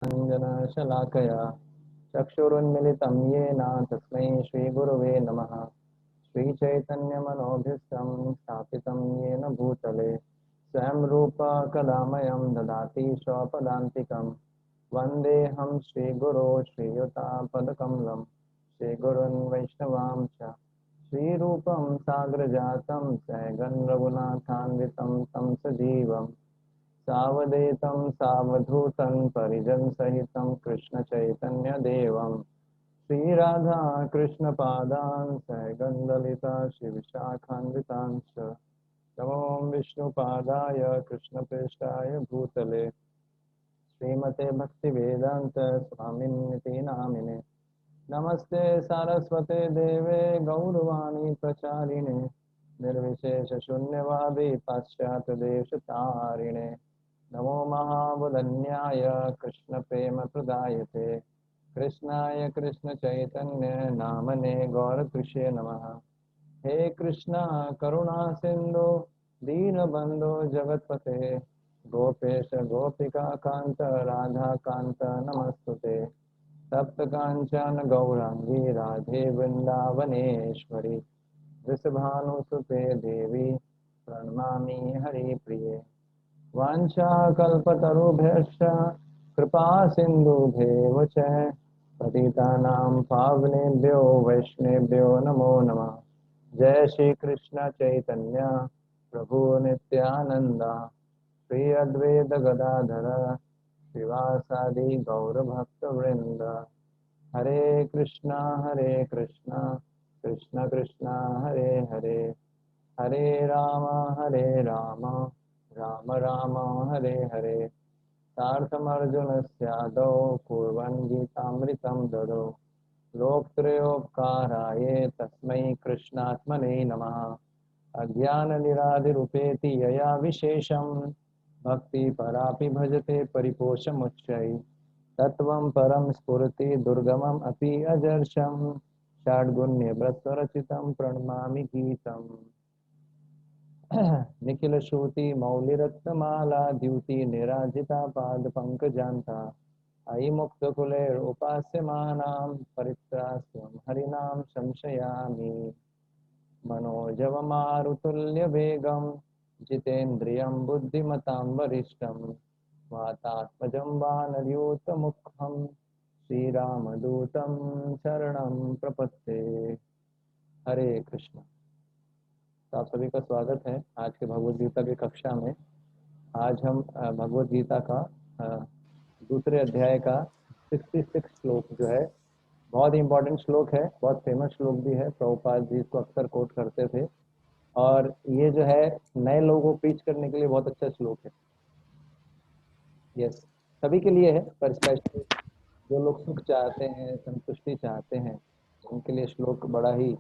अंजनशलाकया चक्षुरुन्मिलितं येन तस्मै श्रीगुरवे नमः। श्रीचैतन्यमनोभीष्टं स्थापितं येन भूतले स्वयं रूप कदामयं ददाति स्वपदान्तिकं। वन्देऽहं श्रीगुरो श्रीयुतापदकमलं श्रीगुरून् वैष्णवांश्च श्रीरूपं साग्रजातं सहगं रघुनाथान्वितं तं सजीवं सावधूतं सावधूतं परिजनसहितं कृष्णचैतन्यदेवं श्रीराधा कृष्णपादान् सहगन्धलिता श्रीविशाखान्वितांश्च नमो विष्णुपादाय कृष्णप्रेष्ठाय भूतले श्रीमते भक्तिवेदांत स्वामिन्निति नामिने। नमस्ते सारस्वते देवे गौरवाणी प्रचारिणे निर्विशेष शून्यवादी पाश्चात्य देश तारिणे। नमो महावदन्याय कृष्ण प्रेम प्रदायते कृष्णाय कृष्ण चैतन्य नामने गौरकृष्णे नमः। हे कृष्णा करुणा सिंधु दीनबंधो जगतपते गोपेश गोपिका कांत राधा कांत नमस्तुते। सप्त कांचन गौरांगी राधे वृंदावनेश्वरी वृषभानुसुते देवी प्रणमामि हरिप्रिये। वाञ्छाकल्पतरुभ्यश्च कृपा सिन्धुभ्येव च पतितानां पावनेभ्यो वैष्णवेभ्यो नमो नमः। जय श्री कृष्ण चैतन्य प्रभु नित्यानंद श्री अद्वैत गदाधर श्रीवासादि गौरभक्तवृंद। हरे कृष्णा कृष्ण कृष्ण हरे हरे हरे राम राम राम हरे हरे। सार्थमर्जुनस्यादौ कुर्वन् गीतामृतं ददौ लोकत्रयोपकाराय तस्मै कृष्णात्मने नमः। अज्ञाननिराधिरुपेति यया विशेषं भक्ति परापि भजते परिपोषमुच्चैः तत्त्वं परं स्फुरति दुर्गमम् अपि अजर्षं षड्गुण्यवृत्तरचितं प्रणमामि गीतम्। निखिल श्रुति मौलिरत्नमाला द्युति निराजिता पाद पंकजान्ता अयि मुक्त कुलेर उपास्यमानां परित्रास्यं हरिनाम संशयामि। मनोजवमारुतुल्य वेगं जितेन्द्रियं बुद्धिमतां वरिष्ठं वातात्मजं वानरयूतमुखं श्रीरामदूतं शरणं प्रपत्ते। हरे कृष्ण। तो आप सभी का स्वागत है आज के भगवद गीता की कक्षा में। आज हम भगवद गीता का दूसरे अध्याय का 66 श्लोक जो है बहुत ही इम्पोर्टेंट श्लोक है, बहुत फेमस श्लोक भी है। प्रभुपाद जी इसको अक्सर कोट करते थे और ये जो है नए लोगों को प्रीच करने के लिए बहुत अच्छा श्लोक है। यस, सभी के लिए है पर स्पेशली जो लोग सुख चाहते हैं, संतुष्टि चाहते हैं, उनके लिए श्लोक बड़ा ही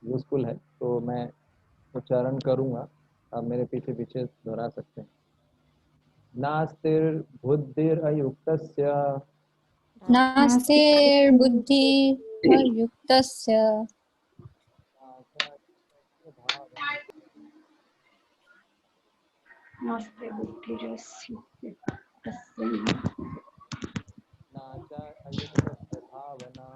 यूजफुल है। तो मैं उच्चारण करूंगा, आप मेरे पीछे पीछे दोहरा सकते हैं। नास्तिर्बुद्धिरयुक्तस्य नास्तिर्बुद्धिर्युक्तस्य नास्ति बुद्धिरयुक्तस्य नाच अयुक्तस्य भावना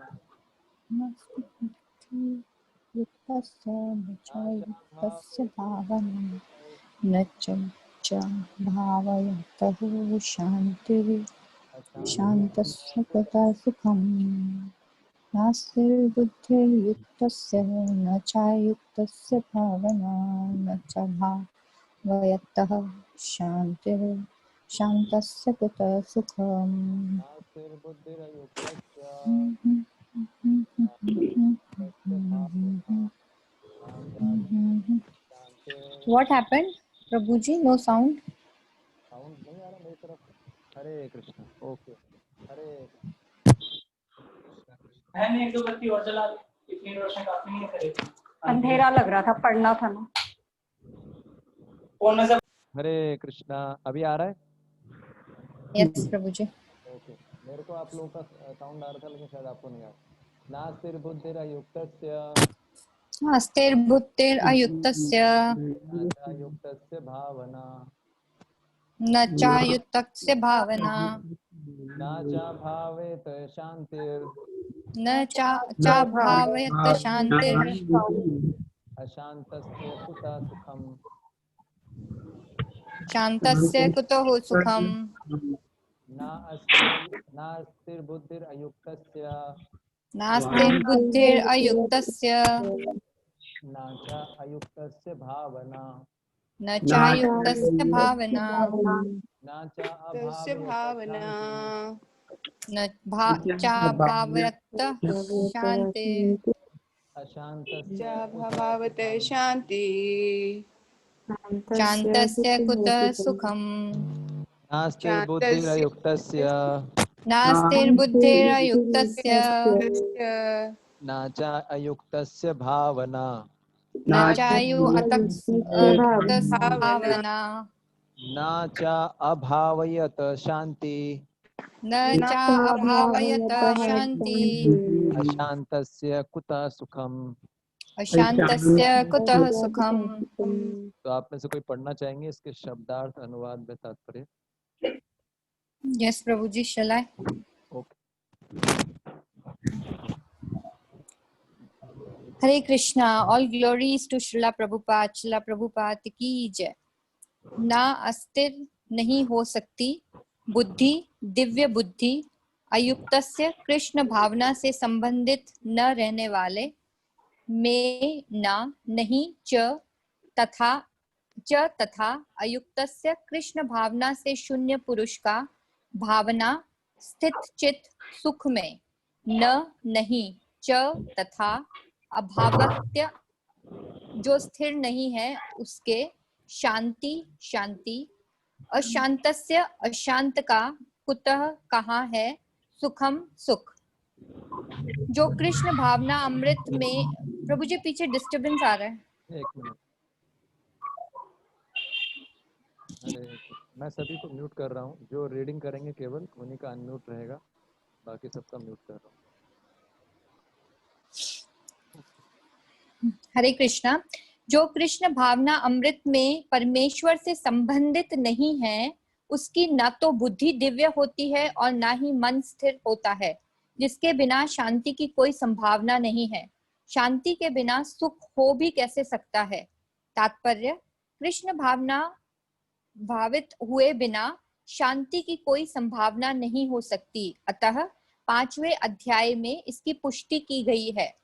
नास्ति बुद्धिर्युक्तस्य न च युक्तस्य भावना न च भावयतः शान्तस्य तथा सुखम्। नास्तिर्बुद्धिर्युक्तस्य न च युक्तस्य भावना न च भावयतः शान्तस्य कुतः सुखम्। नास्तिर्बुद्धिरयुक्तस्य What happened, Prabhuji? No sound. Sound नहीं आ रहा मेरी तरफ। हरे कृष्ण। ओके, हरे मैंने एक दो बत्ती और जला दी, इतनी रोशनी काफी नहीं करेगी। अंधेरा लग रहा था, पढ़ना था ना। फोन में से हरे कृष्णा। अभी आ रहा है? Yes, Prabhuji. ओके, मेरे को आप लोगों का साउंड आ रहा था लेकिन शायद आपको नहीं आ रहा। नास्तिर्बुद्धिरयुक्तस्य नास्तिर्बुद्धिरयुक्तस्य नाचायुक्तस्य भावना न चायुक्तस्य भावना न च भावेत शांतिर न चाभावयत शान्तिर् अशांतस्य कुतः सुखम। शान्तस्य कुतः सुखम्। नास्तिर्बुद्धिर अयुक्तस्य नास्तिर्बुद्धिरयुक्तस्य न च अयुक्तस्य भावना न चायुक्तस्य भावना न च तस्य अभावयत भावना शांति न चाभावयत शान्तिर् अशांतस्य च कुतः भवावत सुखम। शांति शान्तस्य कुतः सुखम्। शान्तस्य नास्तिर्बुद्धिरयुक्तस्य नास्तिर्बुद्धिरयुक्तस्य न च अयुक्तस्य भावना न चायुक्तस्य भावना भावना न च अभावयत शांति न चाभावयत शान्ति अशांतस्य कुतः सुखम। अशान्तस्य कुतः सुखम्। तो आप में से कोई पढ़ना चाहेंगे इसके शब्दार्थ अनुवाद में तात्पर्य? Yes Prabhu ji, shall I? Okay. Hare Krishna. All glories to Srila Prabhupada. Srila Prabhupada की जय। ना अस्थिर नहीं हो सकती बुद्धि, दिव्य बुद्धि, अयुक्तस्य कृष्ण भावना से संबंधित न रहने वाले में ना नहीं तथा अयुक्तस्य कृष्ण भावना से शून्य पुरुष का भावना स्थित चित सुख में न नहीं च तथा अभावत्य जो स्थिर नहीं है उसके शांति शांति अशांतस्य अशांत का कुतः कहाँ है सुखम सुख। जो कृष्ण भावना अमृत में, प्रभु जी पीछे डिस्टरबेंस आ रहा है। एक मिनट। अरे मैं सभी को म्यूट कर रहा हूँ, जो रीडिंग करेंगे केवल उन्हीं का अनम्यूट रहेगा, बाकी सबका म्यूट कर रहा हूँ। हरे कृष्णा। जो कृष्ण भावना अमृत में परमेश्वर से संबंधित नहीं है उसकी न तो बुद्धि दिव्य होती है और ना ही मन स्थिर होता है, जिसके बिना शांति की कोई संभावना नहीं है। शांति के बिना सुख हो भी कैसे सकता है। तात्पर्य, कृष्ण भावना भावित हुए बिना शांति की कोई संभावना नहीं हो सकती। अतः 5वें अध्याय में इसकी पुष्टि की गई है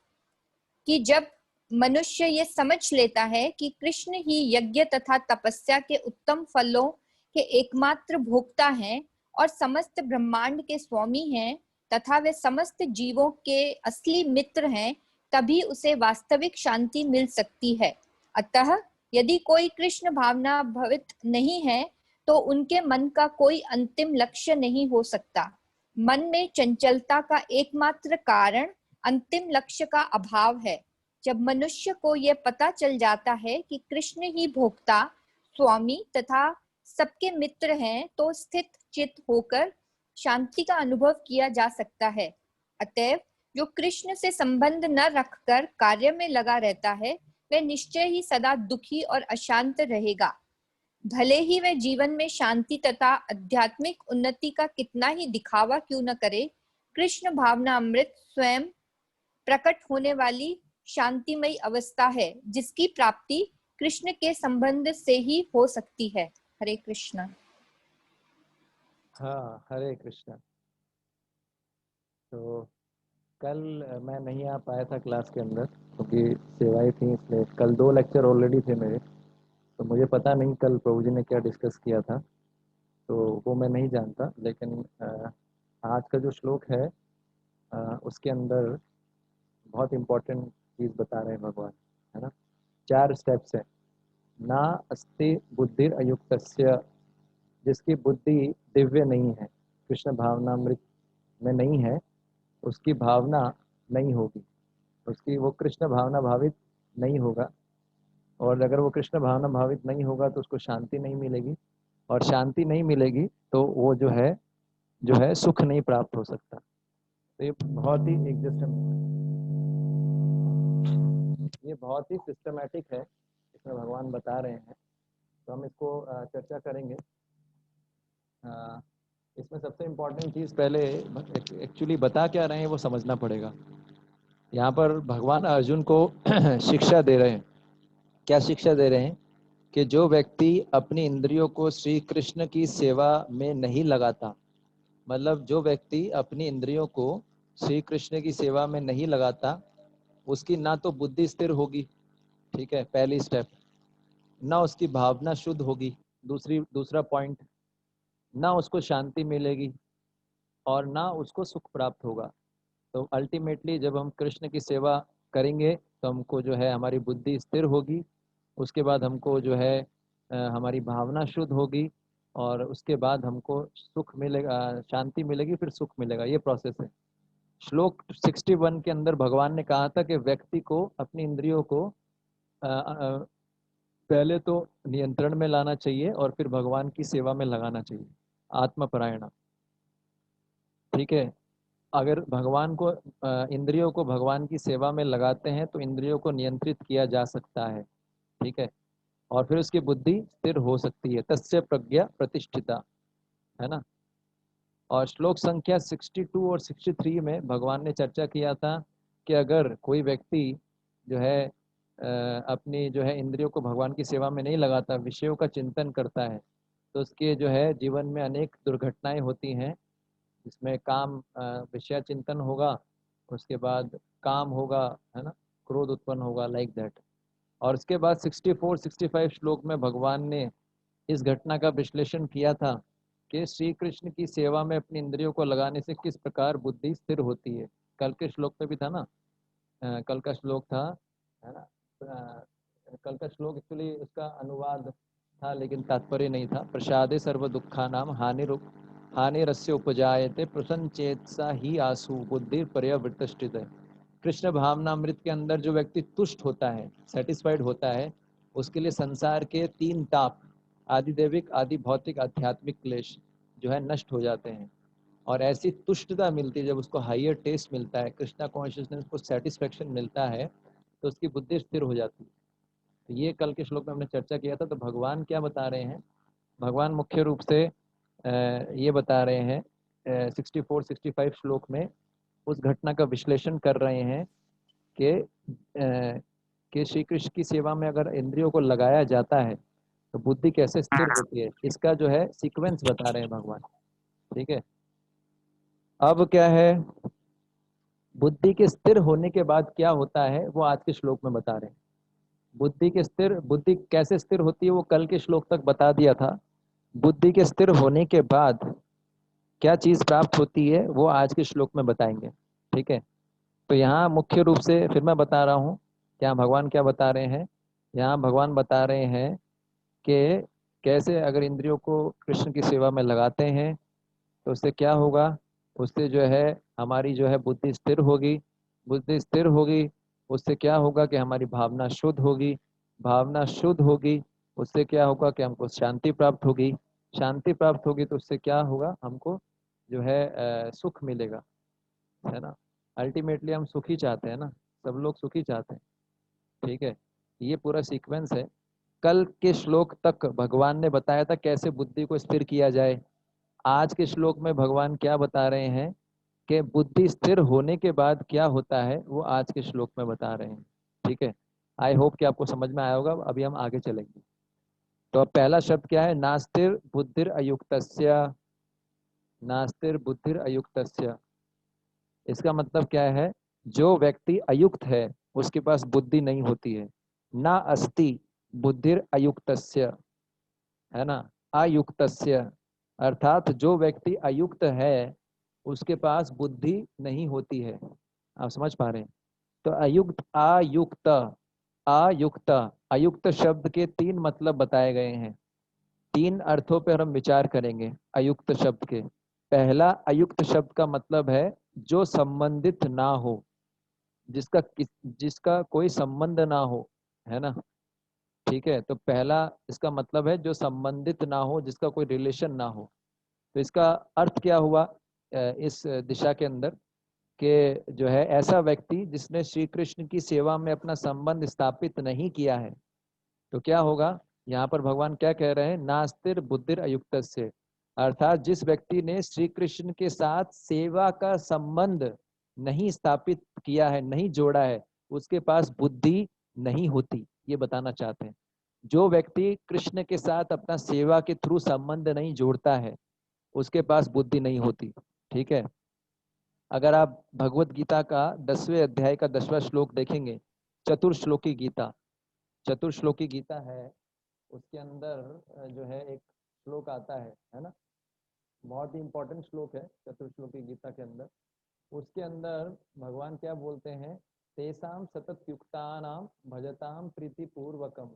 कि जब मनुष्य ये समझ लेता है कि कृष्ण ही यज्ञ तथा तपस्या के उत्तम फलों के एकमात्र भोक्ता हैं और समस्त ब्रह्मांड के स्वामी हैं तथा वे समस्त जीवों के असली मित्र हैं, तभी उसे वास्तविक शांति मिल सकती है। अतः यदि कोई कृष्ण भावना भवित नहीं है तो उनके मन का कोई अंतिम लक्ष्य नहीं हो सकता। मन में चंचलता का एकमात्र कारण अंतिम लक्ष्य का अभाव है। जब मनुष्य को यह पता चल जाता है कि कृष्ण ही भोक्ता, स्वामी तथा सबके मित्र हैं, तो स्थित चित होकर शांति का अनुभव किया जा सकता है। अतएव जो कृष्ण से संबंध न रखकर कार्य में लगा रहता है वह निश्चय ही सदा दुखी और अशांत रहेगा। भले ही वह जीवन में शांति तथा आध्यात्मिक उन्नति का कितना ही दिखावा क्यों न करे, कृष्ण भावना अमृत स्वयं प्रकट होने वाली शांतिमयी अवस्था है जिसकी प्राप्ति कृष्ण के संबंध से ही हो सकती है। हरे कृष्णा। हाँ, हरे कृष्णा। तो कल मैं नहीं आ पाया था क्लास के अंदर क्योंकि सेवाएं थी, इसलिए कल 2 लेक्चर ऑलरेडी थे मेरे, तो मुझे पता नहीं कल प्रभु जी ने क्या डिस्कस किया था, तो वो मैं नहीं जानता। लेकिन आज का जो श्लोक है उसके अंदर बहुत इम्पोर्टेंट चीज़ बता रहे हैं भगवान, है ना। 4 स्टेप्स हैं। ना अस्ति बुद्धिर अयुक्तस्य, जिसकी बुद्धि दिव्य नहीं है, कृष्ण भावनामृत में नहीं है, उसकी भावना नहीं होगी, उसकी वो कृष्ण भावना भावित नहीं होगा। और अगर वो कृष्ण भावना भावित नहीं होगा तो उसको शांति नहीं मिलेगी, और शांति नहीं मिलेगी तो वो जो है सुख नहीं प्राप्त हो सकता। तो ये बहुत ही सिस्टमैटिक है, इसमें भगवान बता रहे हैं। तो हम इसको चर्चा करेंगे। हाँ, इसमें सबसे इम्पोर्टेंट चीज़ पहले एक्चुअली बता क्या रहे हैं वो समझना पड़ेगा। यहाँ पर भगवान अर्जुन को शिक्षा दे रहे हैं। क्या शिक्षा दे रहे हैं? कि जो व्यक्ति अपनी इंद्रियों को श्री कृष्ण की सेवा में नहीं लगाता, मतलब जो व्यक्ति अपनी इंद्रियों को श्री कृष्ण की सेवा में नहीं लगाता, उसकी ना तो बुद्धि स्थिर होगी, ठीक है, पहली स्टेप, ना उसकी भावना शुद्ध होगी, दूसरा पॉइंट, ना उसको शांति मिलेगी और ना उसको सुख प्राप्त होगा। तो अल्टीमेटली जब हम कृष्ण की सेवा करेंगे तो हमको जो है हमारी बुद्धि स्थिर होगी, उसके बाद हमको जो है हमारी भावना शुद्ध होगी और उसके बाद हमको सुख मिलेगा, शांति मिलेगी, फिर सुख मिलेगा। ये प्रोसेस है। श्लोक 61 के अंदर भगवान ने कहा था कि व्यक्ति को अपनी इंद्रियों को पहले तो नियंत्रण में लाना चाहिए और फिर भगवान की सेवा में लगाना चाहिए, आत्मपरायण, ठीक है। अगर भगवान को इंद्रियों को भगवान की सेवा में लगाते हैं तो इंद्रियों को नियंत्रित किया जा सकता है, ठीक है, और फिर उसकी बुद्धि स्थिर हो सकती है। तस्य प्रज्ञा प्रतिष्ठिता, है ना। और श्लोक संख्या 62 और 63 में भगवान ने चर्चा किया था कि अगर कोई व्यक्ति जो है अपनी जो है इंद्रियों को भगवान की सेवा में नहीं लगाता, विषयों का चिंतन करता है, तो उसके जो है जीवन में अनेक दुर्घटनाएं होती हैं, जिसमें काम विषय चिंतन होगा, उसके बाद काम होगा, है ना, क्रोध उत्पन्न होगा, लाइक दैट। और उसके बाद 64 65 श्लोक में भगवान ने इस घटना का विश्लेषण किया था कि श्री कृष्ण की सेवा में अपनी इंद्रियों को लगाने से किस प्रकार बुद्धि स्थिर होती है। कल के श्लोक में भी था ना, कल का श्लोक था, है ना। कल का श्लोक एक्चुअली उसका अनुवाद था लेकिन तात्पर्य नहीं था। प्रसादे सर्व दुखा नाम हानिरस्य उपजायते प्रसन्नचेतसा ही आसु बुद्धि पर्यवृतष्ठित है। कृष्ण भावनामृत के अंदर जो व्यक्ति तुष्ट होता है, सेटिस्फाइड होता है, उसके लिए संसार के 3 ताप, आदि दैविक, आदि भौतिक, आध्यात्मिक क्लेश जो है नष्ट हो जाते हैं। और ऐसी तुष्टता मिलती है जब उसको हायर टेस्ट मिलता है, कृष्णा कॉन्शियसनेस को सेटिस्फेक्शन मिलता है, तो उसकी बुद्धि स्थिर हो जाती है। तो ये कल के श्लोक में हमने चर्चा किया था। तो भगवान क्या बता रहे हैं? भगवान मुख्य रूप से ये बता रहे हैं 64 65 श्लोक में उस घटना का विश्लेषण कर रहे हैं कि श्री कृष्ण की सेवा में अगर इंद्रियों को लगाया जाता है तो बुद्धि कैसे स्थिर होती है, इसका जो है सीक्वेंस बता रहे हैं भगवान, ठीक है। अब क्या है, बुद्धि के स्थिर होने के बाद क्या होता है वो आज के श्लोक में बता रहे हैं। बुद्धि कैसे स्थिर होती है वो कल के श्लोक तक बता दिया था। बुद्धि के स्थिर होने के बाद क्या चीज प्राप्त होती है वो आज के श्लोक में बताएंगे, ठीक है। तो यहाँ मुख्य रूप से फिर मैं बता रहा हूँ क्या भगवान क्या बता रहे हैं। यहाँ भगवान बता रहे हैं कि कैसे अगर इंद्रियों को कृष्ण की सेवा में लगाते हैं तो उससे क्या होगा, उससे जो है हमारी जो है बुद्धि स्थिर होगी। बुद्धि स्थिर होगी, उससे क्या होगा कि हमारी भावना शुद्ध होगी। भावना शुद्ध होगी, उससे क्या होगा कि हमको शांति प्राप्त होगी। शांति प्राप्त होगी तो उससे क्या होगा, हमको जो है सुख मिलेगा, है ना। अल्टीमेटली हम सुखी चाहते हैं ना, सब लोग सुखी चाहते हैं, ठीक है। ये पूरा सीक्वेंस है। कल के श्लोक तक भगवान ने बताया था कैसे बुद्धि को स्थिर किया जाए। आज के श्लोक में भगवान क्या बता रहे हैं कि बुद्धि स्थिर होने के बाद क्या होता है वो आज के श्लोक में बता रहे हैं, ठीक है। आई होप कि आपको समझ में आया होगा। अभी हम आगे चलेंगे। तो अब पहला शब्द क्या है, नास्तिर बुद्धिर अयुक्तस्य। नास्तिर बुद्धिर अयुक्तस्य, इसका मतलब क्या है, जो व्यक्ति अयुक्त है उसके पास बुद्धि नहीं होती है। ना अस्ति बुद्धिर अयुक्तस्य, है ना, अयुक्तस्य, अर्थात जो व्यक्ति अयुक्त है उसके पास बुद्धि नहीं होती है। आप समझ पा रहे हैं? तो अयुक्त, अयुक्त, अयुक्त, अयुक्त शब्द के 3 मतलब बताए गए हैं। 3 अर्थों पर हम विचार करेंगे अयुक्त शब्द के। पहला, अयुक्त शब्द का मतलब है जो संबंधित ना हो, जिसका कोई संबंध ना हो, है ना, ठीक है। तो पहला इसका मतलब है जो संबंधित ना हो, जिसका कोई रिलेशन ना हो। तो इसका अर्थ क्या हुआ इस दिशा के अंदर, कि जो है ऐसा व्यक्ति जिसने श्री कृष्ण की सेवा में अपना संबंध स्थापित नहीं किया है, तो क्या होगा, यहाँ पर भगवान क्या कह रहे हैं, नास्तिर बुद्धिर अयुक्तस्य। जो व्यक्ति अयुक्त है उसके पास बुद्धि नहीं होती है। नास्तिर बुद्धिर अयुक्तस्य, अर्थात जो व्यक्ति अयुक्त है उसके पास बुद्धि नहीं होती है। तो पहला इसका मतलब है जो संबंधित ना हो, जिसका कोई रिलेशन ना हो। तो इसका अर्थ क्या हुआ इस दिशा के अंदर, कि जो है ऐसा व्यक्ति जिसने श्री कृष्ण की सेवा में अपना संबंध स्थापित नहीं किया है, तो क्या होगा, यहाँ पर भगवान क्या कह रहे हैं, नास्तिर अर्थात जिस व्यक्ति ने श्री कृष्ण के साथ सेवा का संबंध नहीं स्थापित किया है, नहीं जोड़ा है, उसके पास बुद्धि नहीं होती, ये बताना चाहते हैं। जो व्यक्ति कृष्ण के साथ अपना सेवा के थ्रू संबंध नहीं जोड़ता है, उसके पास बुद्धि नहीं होती। ठीक है। अगर आप भगवत गीता का 10वें अध्याय का 10वां श्लोक देखेंगे, चतुर्श्लोकी गीता, चतुर्श्लोकी गीता है, उसके अंदर जो है एक श्लोक आता है ना, बहुत ही इंपॉर्टेंट श्लोक है चतुर्श्लोकी गीता के अंदर। उसके अंदर भगवान क्या बोलते हैं, तेसाम सतत युक्तानाम भजताम प्रीति पूर्वकम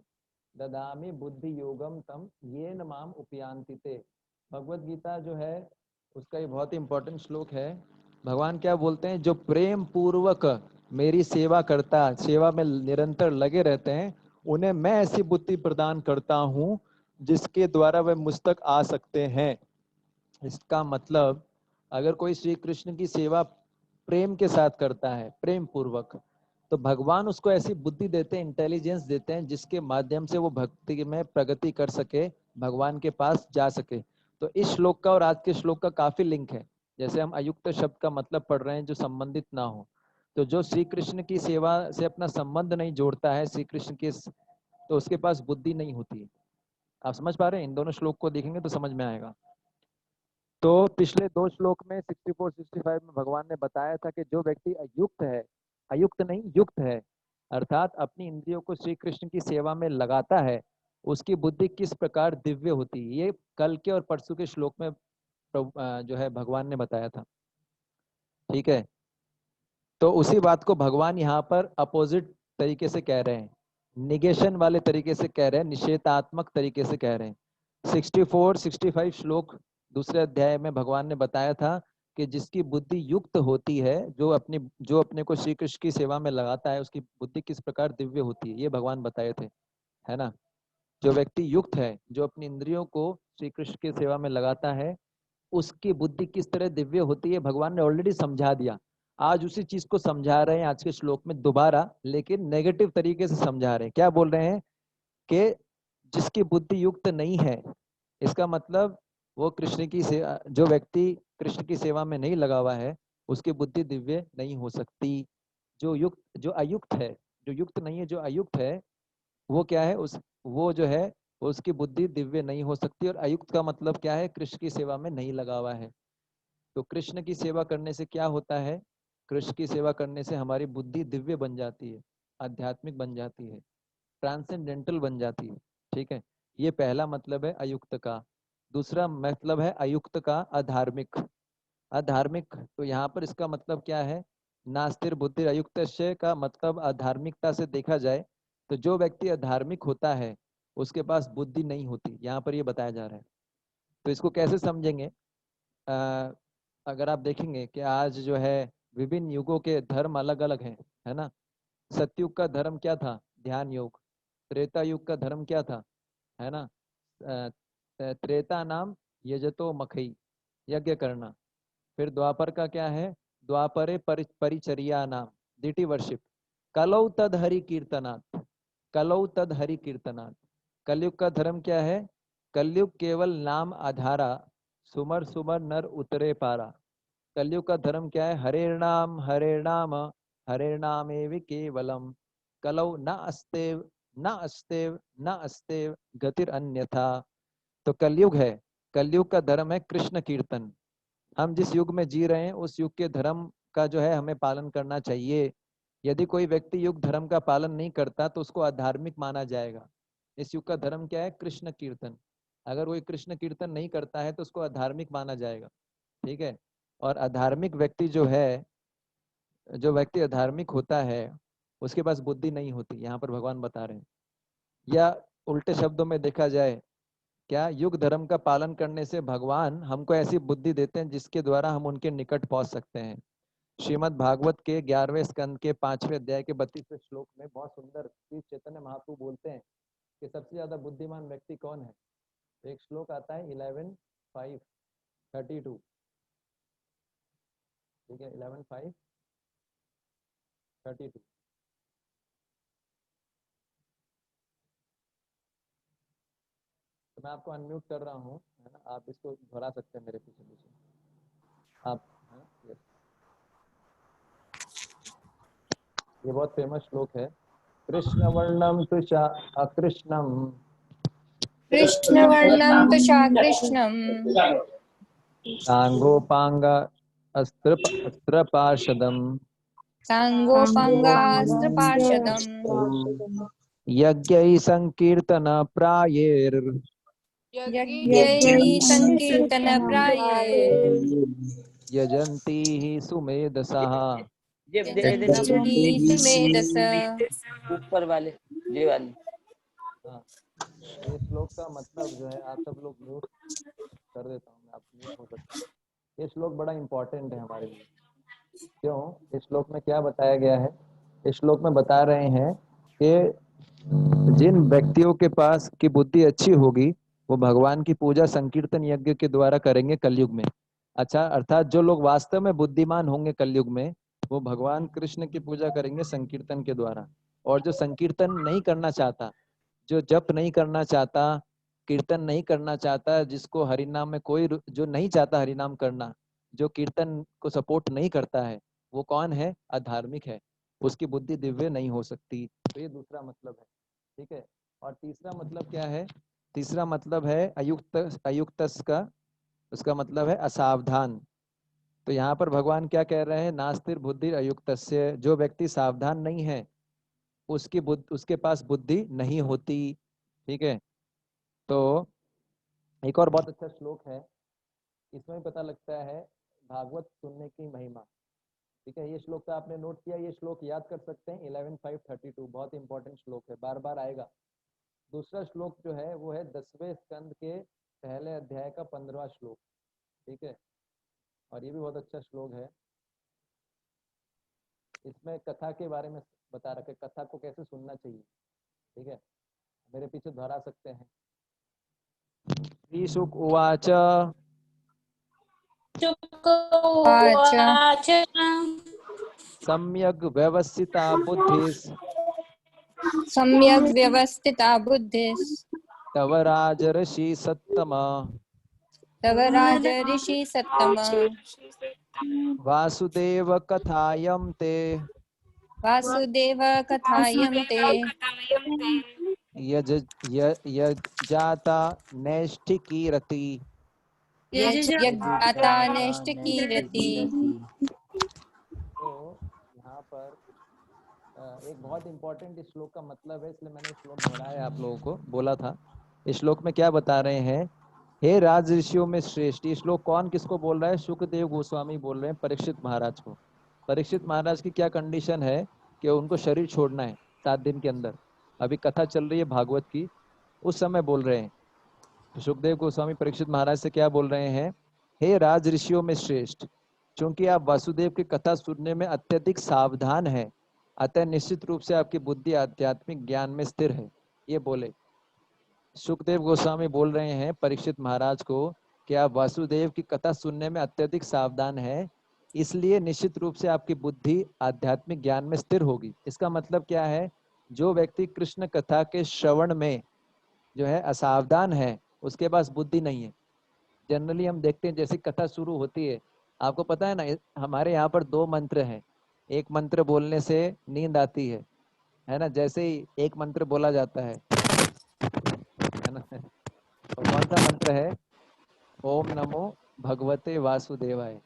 ददामी बुद्धि योगम तम येन माम उपयांति ते। भगवत गीता जो है उसका ये बहुत ही इंपॉर्टेंट श्लोक है। भगवान क्या बोलते हैं, जो प्रेम पूर्वक मेरी सेवा करता, सेवा में निरंतर लगे रहते हैं, उन्हें मैं ऐसी बुद्धि प्रदान करता हूँ जिसके द्वारा वे मुझ तक आ सकते हैं। इसका मतलब अगर कोई श्री कृष्ण की सेवा प्रेम के साथ करता है, प्रेम पूर्वक, तो भगवान उसको ऐसी बुद्धि देते हैं, इंटेलिजेंस देते हैं, जिसके माध्यम से वो भक्ति में प्रगति कर सके, भगवान के पास जा सके। तो इस श्लोक का और आज के श्लोक का काफी लिंक है। जैसे हम अयुक्त शब्द का मतलब पढ़ रहे हैं जो संबंधित ना हो, तो जो श्री कृष्ण की सेवा से अपना संबंध नहीं जोड़ता है श्री कृष्ण के, तो उसके पास बुद्धि नहीं होती। आप समझ पा रहे हैं? इन दोनों श्लोक को देखेंगे तो समझ में आएगा। तो पिछले दो श्लोक में 64 65 में भगवान ने बताया था कि जो व्यक्ति अयुक्त है, अयुक्त नहीं युक्त है, अर्थात अपनी इंद्रियों को श्री कृष्ण की सेवा में लगाता है, उसकी बुद्धि किस प्रकार दिव्य होती है। ये कल के और परसों के श्लोक में जो है भगवान ने बताया था। ठीक है। तो उसी बात को भगवान यहाँ पर अपोजिट तरीके से कह रहे हैं, निगेशन वाले तरीके से कह रहे हैं, निषेधात्मक तरीके से कह रहे हैं। 64 65 श्लोक दूसरे अध्याय में भगवान ने बताया था कि जिसकी बुद्धि युक्त होती है, जो अपने को श्री कृष्ण की सेवा में लगाता है, उसकी बुद्धि किस प्रकार दिव्य होती है, ये भगवान बताए थे, है ना। जो व्यक्ति युक्त है, जो अपनी इंद्रियों को श्री कृष्ण की सेवा में लगाता है, उसकी बुद्धि किस तरह दिव्य होती है भगवान ने ऑलरेडी समझा दिया। आज उसी चीज को समझा रहे हैं आज के श्लोक में दोबारा, लेकिन नेगेटिव तरीके से समझा रहे हैं। क्या बोल रहे हैं कि जिसकी बुद्धि युक्त नहीं है, इसका मतलब वो कृष्ण की सेवा, जो व्यक्ति कृष्ण की सेवा में नहीं लगा हुआ है, उसकी बुद्धि दिव्य नहीं हो सकती। जो अयुक्त है, जो युक्त नहीं है, जो अयुक्त है, वो क्या है, वो जो है उसकी बुद्धि दिव्य नहीं हो सकती। और अयुक्त का मतलब क्या है, कृष्ण की सेवा में नहीं लगा हुआ है। तो कृष्ण की सेवा करने से क्या होता है, कृष्ण की सेवा करने से हमारी बुद्धि दिव्य बन जाती है, आध्यात्मिक बन जाती है, ट्रांसेंडेंटल बन जाती है। ठीक है। ये पहला मतलब है अयुक्त का। दूसरा मतलब है अयुक्त का अधार्मिक। अधार्मिक, तो यहाँ पर इसका मतलब क्या है, नास्तिर बुद्धि अयुक्त का मतलब अधार्मिकता से देखा जाए तो जो व्यक्ति अधार्मिक होता है उसके पास बुद्धि नहीं होती, यहाँ पर ये बताया जा रहा है। तो इसको कैसे समझेंगे, अगर आप देखेंगे कि आज जो है विभिन्न युगों के धर्म अलग अलग हैं, है ना। सतयुग का धर्म क्या था, ध्यान योग। त्रेता युग का धर्म क्या था, है ना, त्रेता नाम यजतो मखई, यज्ञ करना। फिर द्वापर का क्या है, द्वापरे परिचर्या नाम, डिटी वर्शिप। कलौ तद हरि कीर्तनात्, कलौ तद हरि कीर्तनात्। कलयुग का धर्म क्या है, कलयुग केवल नाम आधारा, सुमर सुमर नर उतरे पारा। कलयुग का धर्म क्या है, हरे नाम हरे नाम एवं केवलम, कलौ न अस्तेव न अस्तेव न अस्तेव गतिर अन्यथा। तो कलयुग है, कलयुग का धर्म है कृष्ण कीर्तन। हम जिस युग में जी रहे हैं उस युग के धर्म का जो है हमें पालन करना चाहिए। यदि कोई व्यक्ति युग धर्म का पालन नहीं करता तो उसको अधार्मिक माना जाएगा। इस युग का धर्म क्या है, कृष्ण कीर्तन। अगर कोई कृष्ण कीर्तन नहीं करता है तो उसको अधार्मिक माना जाएगा। ठीक है। और अधार्मिक व्यक्ति जो है, जो व्यक्ति अधार्मिक होता है उसके पास बुद्धि नहीं होती, यहाँ पर भगवान बता रहे हैं। या उल्टे शब्दों में देखा जाए, क्या युग धर्म का पालन करने से भगवान हमको ऐसी बुद्धि देते हैं जिसके द्वारा हम उनके निकट पहुंच सकते हैं। श्रीमद् भागवत के 11वें स्कंद के 5वें अध्याय के 32वें श्लोक में बहुत सुंदर श्री चैतन्य महाप्रभु बोलते हैं कि सबसे ज्यादा बुद्धिमान व्यक्ति कौन है। तो एक श्लोक आता है 11:5:32। ठीक है, 11:5:32। तो मैं आपको अनम्यूट कर रहा हूँ, है ना, आप इसको दोहरा सकते हैं मेरे पीछे पीछे आप, है ना? Yes. ये बहुत फेमस श्लोक है। कृष्ण वर्णम तुषा अकृष्णम कृष्ण वर्णम तुषा कृष्णम सांगोपांग अस्त्र पार्षदम सांगोपांगास्त्र पार्षदम यज्ञै संकीर्तन प्रायेर यज्ञैः संकीर्तन प्राये यजन्ति हि सुमेधसः। यजन्ति सुमेधस। ऊपर वाले ये वाली हाँ, ये श्लोक का मतलब जो है, आप सब लोग म्यूट कर देता हूँ मैं, आप म्यूट हो सकते हैं। ये श्लोक बड़ा इंपॉर्टेंट है हमारे लिए। क्यों? इस श्लोक में क्या बताया गया है? इस श्लोक में बता रहे हैं कि जिन व्यक्तियों के पास की बुद्धि अच्छी होगी वो भगवान की पूजा संकीर्तन यज्ञ के द्वारा करेंगे कलयुग में। अच्छा, अर्थात जो लोग वास्तव में बुद्धिमान होंगे कलयुग में वो भगवान कृष्ण की पूजा करेंगे संकीर्तन के द्वारा। और जो संकीर्तन नहीं करना चाहता, जो जप नहीं करना चाहता, कीर्तन नहीं करना चाहता, जिसको हरिनाम में कोई जो नहीं चाहता हरिनाम करना, जो कीर्तन को सपोर्ट नहीं करता है, वो कौन है? अधार्मिक है, उसकी बुद्धि दिव्य नहीं हो सकती। तो ये दूसरा मतलब है, ठीक है। और तीसरा मतलब क्या है? तीसरा मतलब है अयुक्तस का, उसका मतलब है असावधान। तो यहाँ पर भगवान क्या कह रहे हैं? नास्तिर बुद्धि अयुक्तस्य, जो व्यक्ति सावधान नहीं है उसके पास बुद्धि नहीं होती, ठीक है। तो एक और बहुत अच्छा श्लोक है, इसमें भी पता लगता है भागवत सुनने की महिमा, ठीक है। ये श्लोक का आपने नोट किया, ये श्लोक याद कर सकते हैं 11:5:32, बहुत इंपॉर्टेंट श्लोक है, बार बार आएगा। दूसरा श्लोक जो है वो है 10वें स्कंद के पहले अध्याय का 15वां श्लोक, ठीक है। और ये भी बहुत अच्छा श्लोक है। इसमें कथा के बारे में बता रखे, कथा को कैसे सुनना चाहिए, ठीक है। मेरे पीछे दोहरा सकते हैं। श्रीशुक उवाच वाच सम्यग् व्यवस्थिता बुद्धिस् सम्यग् व्यवस्थिता बुद्धिस् तव राजर्षि सत्तम तव राजऋषि सत्तम वासुदेव कथायं ते वासुदेव कथायं ते यजाता नैष्ठिकीरति। यज्ञाता नैष्ठिकीरति। तो यहाँ पर एक बहुत इंपॉर्टेंट इस श्लोक का मतलब है, इसलिए मैंने इस श्लोक दोहराया, आप लोगों को बोला था। इस श्लोक में क्या बता रहे हैं? हे राज ऋषियों में श्रेष्ठ। ये श्लोक कौन किसको बोल रहा है? शुकदेव गोस्वामी बोल रहे हैं परीक्षित महाराज को। परीक्षित महाराज की क्या कंडीशन है कि उनको शरीर छोड़ना है 7 दिन के अंदर। अभी कथा चल रही है भागवत की, उस समय बोल रहे हैं। तो सुखदेव गोस्वामी परीक्षित महाराज से क्या बोल रहे हैं? हे राज ऋषियों में श्रेष्ठ, क्योंकि आप वासुदेव की कथा सुनने में अत्यधिक सावधान हैं, अतः निश्चित रूप से आपकी बुद्धि आध्यात्मिक ज्ञान में स्थिर है। ये बोले सुखदेव गोस्वामी बोल रहे हैं परीक्षित महाराज को कि आप वासुदेव की कथा सुनने में अत्यधिक सावधान हैं, इसलिए निश्चित रूप से आपकी बुद्धि आध्यात्मिक ज्ञान में स्थिर होगी। इसका मतलब क्या है? जो व्यक्ति कृष्ण कथा के श्रवण में जो है असावधान है, उसके पास बुद्धि नहीं है। जनरली हम देखते हैं जैसी कथा शुरू होती है, आपको पता है ना, हमारे यहाँ पर 2 मंत्र हैं। एक मंत्र बोलने से नींद आती है ना, जैसे ही एक मंत्र बोला जाता है ना। और कौन सा मंत्र है? ओम नमो भगवते वासुदेवाय।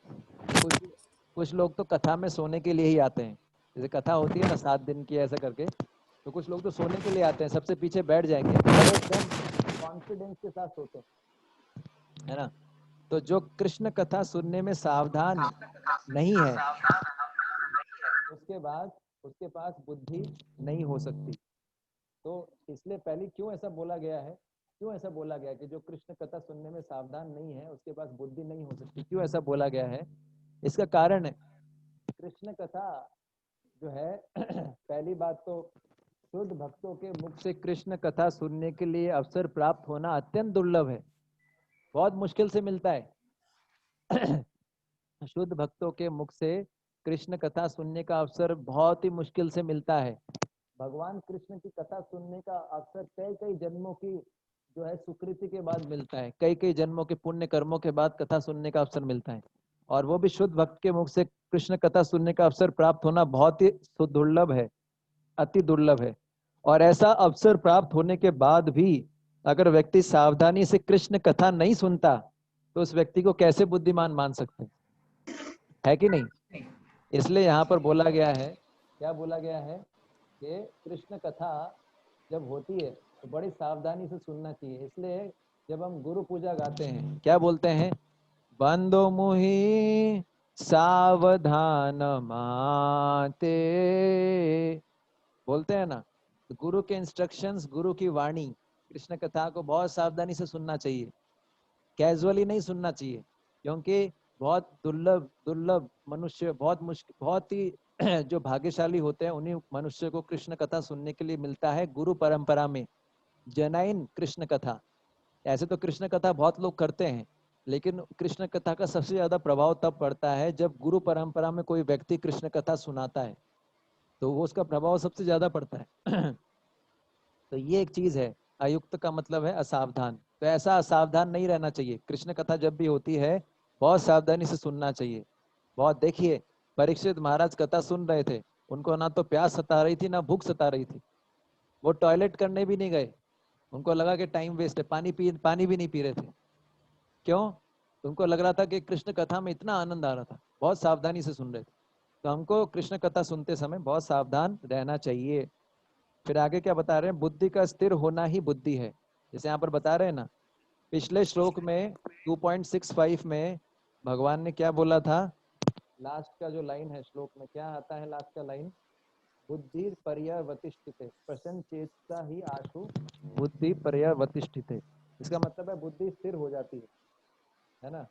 कुछ लोग तो कथा में सोने के लिए ही आते हैं, जैसे कथा होती है ना 7 दिन की ऐसा करके, तो कुछ लोग तो सोने के लिए आते हैं, सबसे पीछे बैठ जाएंगे, एकदम कॉन्फिडेंस के साथ सोते हैं, है ना। तो जो कृष्ण कथा सुनने में सावधान नहीं है, उसके पास बुद्धि नहीं हो सकती। तो इसलिए पहले क्यों ऐसा बोला गया है? क्यों ऐसा बोला गया कि जो कृष्ण कथा सुनने में सावधान नहीं है उसके पास बुद्धि नहीं हो सकती? क्यों ऐसा बोला गया है? इसका कारण है, कृष्ण कथा जो है पहली बात तो शुद्ध भक्तों के मुख से कृष्ण कथा सुनने के लिए अवसर प्राप्त होना अत्यंत दुर्लभ है, बहुत मुश्किल से मिलता है। शुद्ध भक्तों के मुख से कृष्ण कथा सुनने का अवसर बहुत ही मुश्किल से मिलता है। भगवान कृष्ण की कथा सुनने का अवसर कई कई जन्मों की जो है सुकृति के बाद मिलता है, कई कई जन्मों के पुण्य कर्मों के बाद कथा सुनने का अवसर मिलता है, और वो भी शुद्ध भक्त के मुख से कृष्ण कथा सुनने का अवसर प्राप्त होना बहुत ही दुर्लभ है, अति दुर्लभ है। और ऐसा अवसर प्राप्त होने के बाद भी अगर व्यक्ति सावधानी से कृष्ण कथा नहीं सुनता तो उस व्यक्ति को कैसे बुद्धिमान मान सकते हैं, है कि नहीं? इसलिए यहाँ पर बोला गया है, क्या बोला गया है कि कृष्ण कथा जब होती है तो बड़ी सावधानी से सुनना चाहिए। इसलिए जब हम गुरु पूजा गाते हैं क्या बोलते हैं, बंदो मुहि सावधान माते, बोलते हैं ना। तो गुरु के इंस्ट्रक्शंस, गुरु की वाणी, कृष्ण कथा को बहुत सावधानी से सुनना चाहिए, कैजुअली नहीं सुनना चाहिए, क्योंकि बहुत दुर्लभ दुर्लभ मनुष्य, बहुत मुश्किल, बहुत ही जो भाग्यशाली होते हैं उन्हीं मनुष्य को कृष्ण कथा सुनने के लिए मिलता है गुरु परंपरा में, जैनाइन कृष्ण कथा। ऐसे तो कृष्ण कथा बहुत लोग करते हैं, लेकिन कृष्ण कथा का सबसे ज्यादा प्रभाव तब पड़ता है जब गुरु परंपरा में कोई व्यक्ति कृष्ण कथा सुनाता है, तो वो उसका प्रभाव सबसे ज्यादा पड़ता है। तो ये एक चीज है, अयुक्त का मतलब है असावधान। तो ऐसा असावधान नहीं रहना चाहिए, कृष्ण कथा जब भी होती है बहुत सावधानी से सुनना चाहिए। बहुत देखिए, परीक्षित महाराज कथा सुन रहे थे, उनको ना तो प्यास सता रही थी ना भूख सता रही थी, वो टॉयलेट करने भी नहीं गए, उनको लगा कि टाइम वेस्ट है, पानी भी नहीं पी रहे थे। क्यों? उनको लग रहा था कि कृष्ण कथा में इतना आनंद आ रहा था, बहुत सावधानी से सुन रहे थे। तो हमको कृष्ण कथा सुनते समय बहुत सावधान रहना चाहिए। फिर आगे क्या बता रहे हैं, बुद्धि का स्थिर होना ही बुद्धि है। जैसे यहाँ पर बता रहे हैं ना, पिछले श्लोक में 2.65 में भगवान ने क्या बोला था, लास्ट का जो लाइन है श्लोक में क्या आता है, लास्ट का लाइन, बुद्धि पर्यवतिष्ठिते प्रसन्न चेतसा ही आशु बुद्धि पर्यवतिष्ठिते। इसका मतलब है बुद्धि स्थिर हो जाती है ना।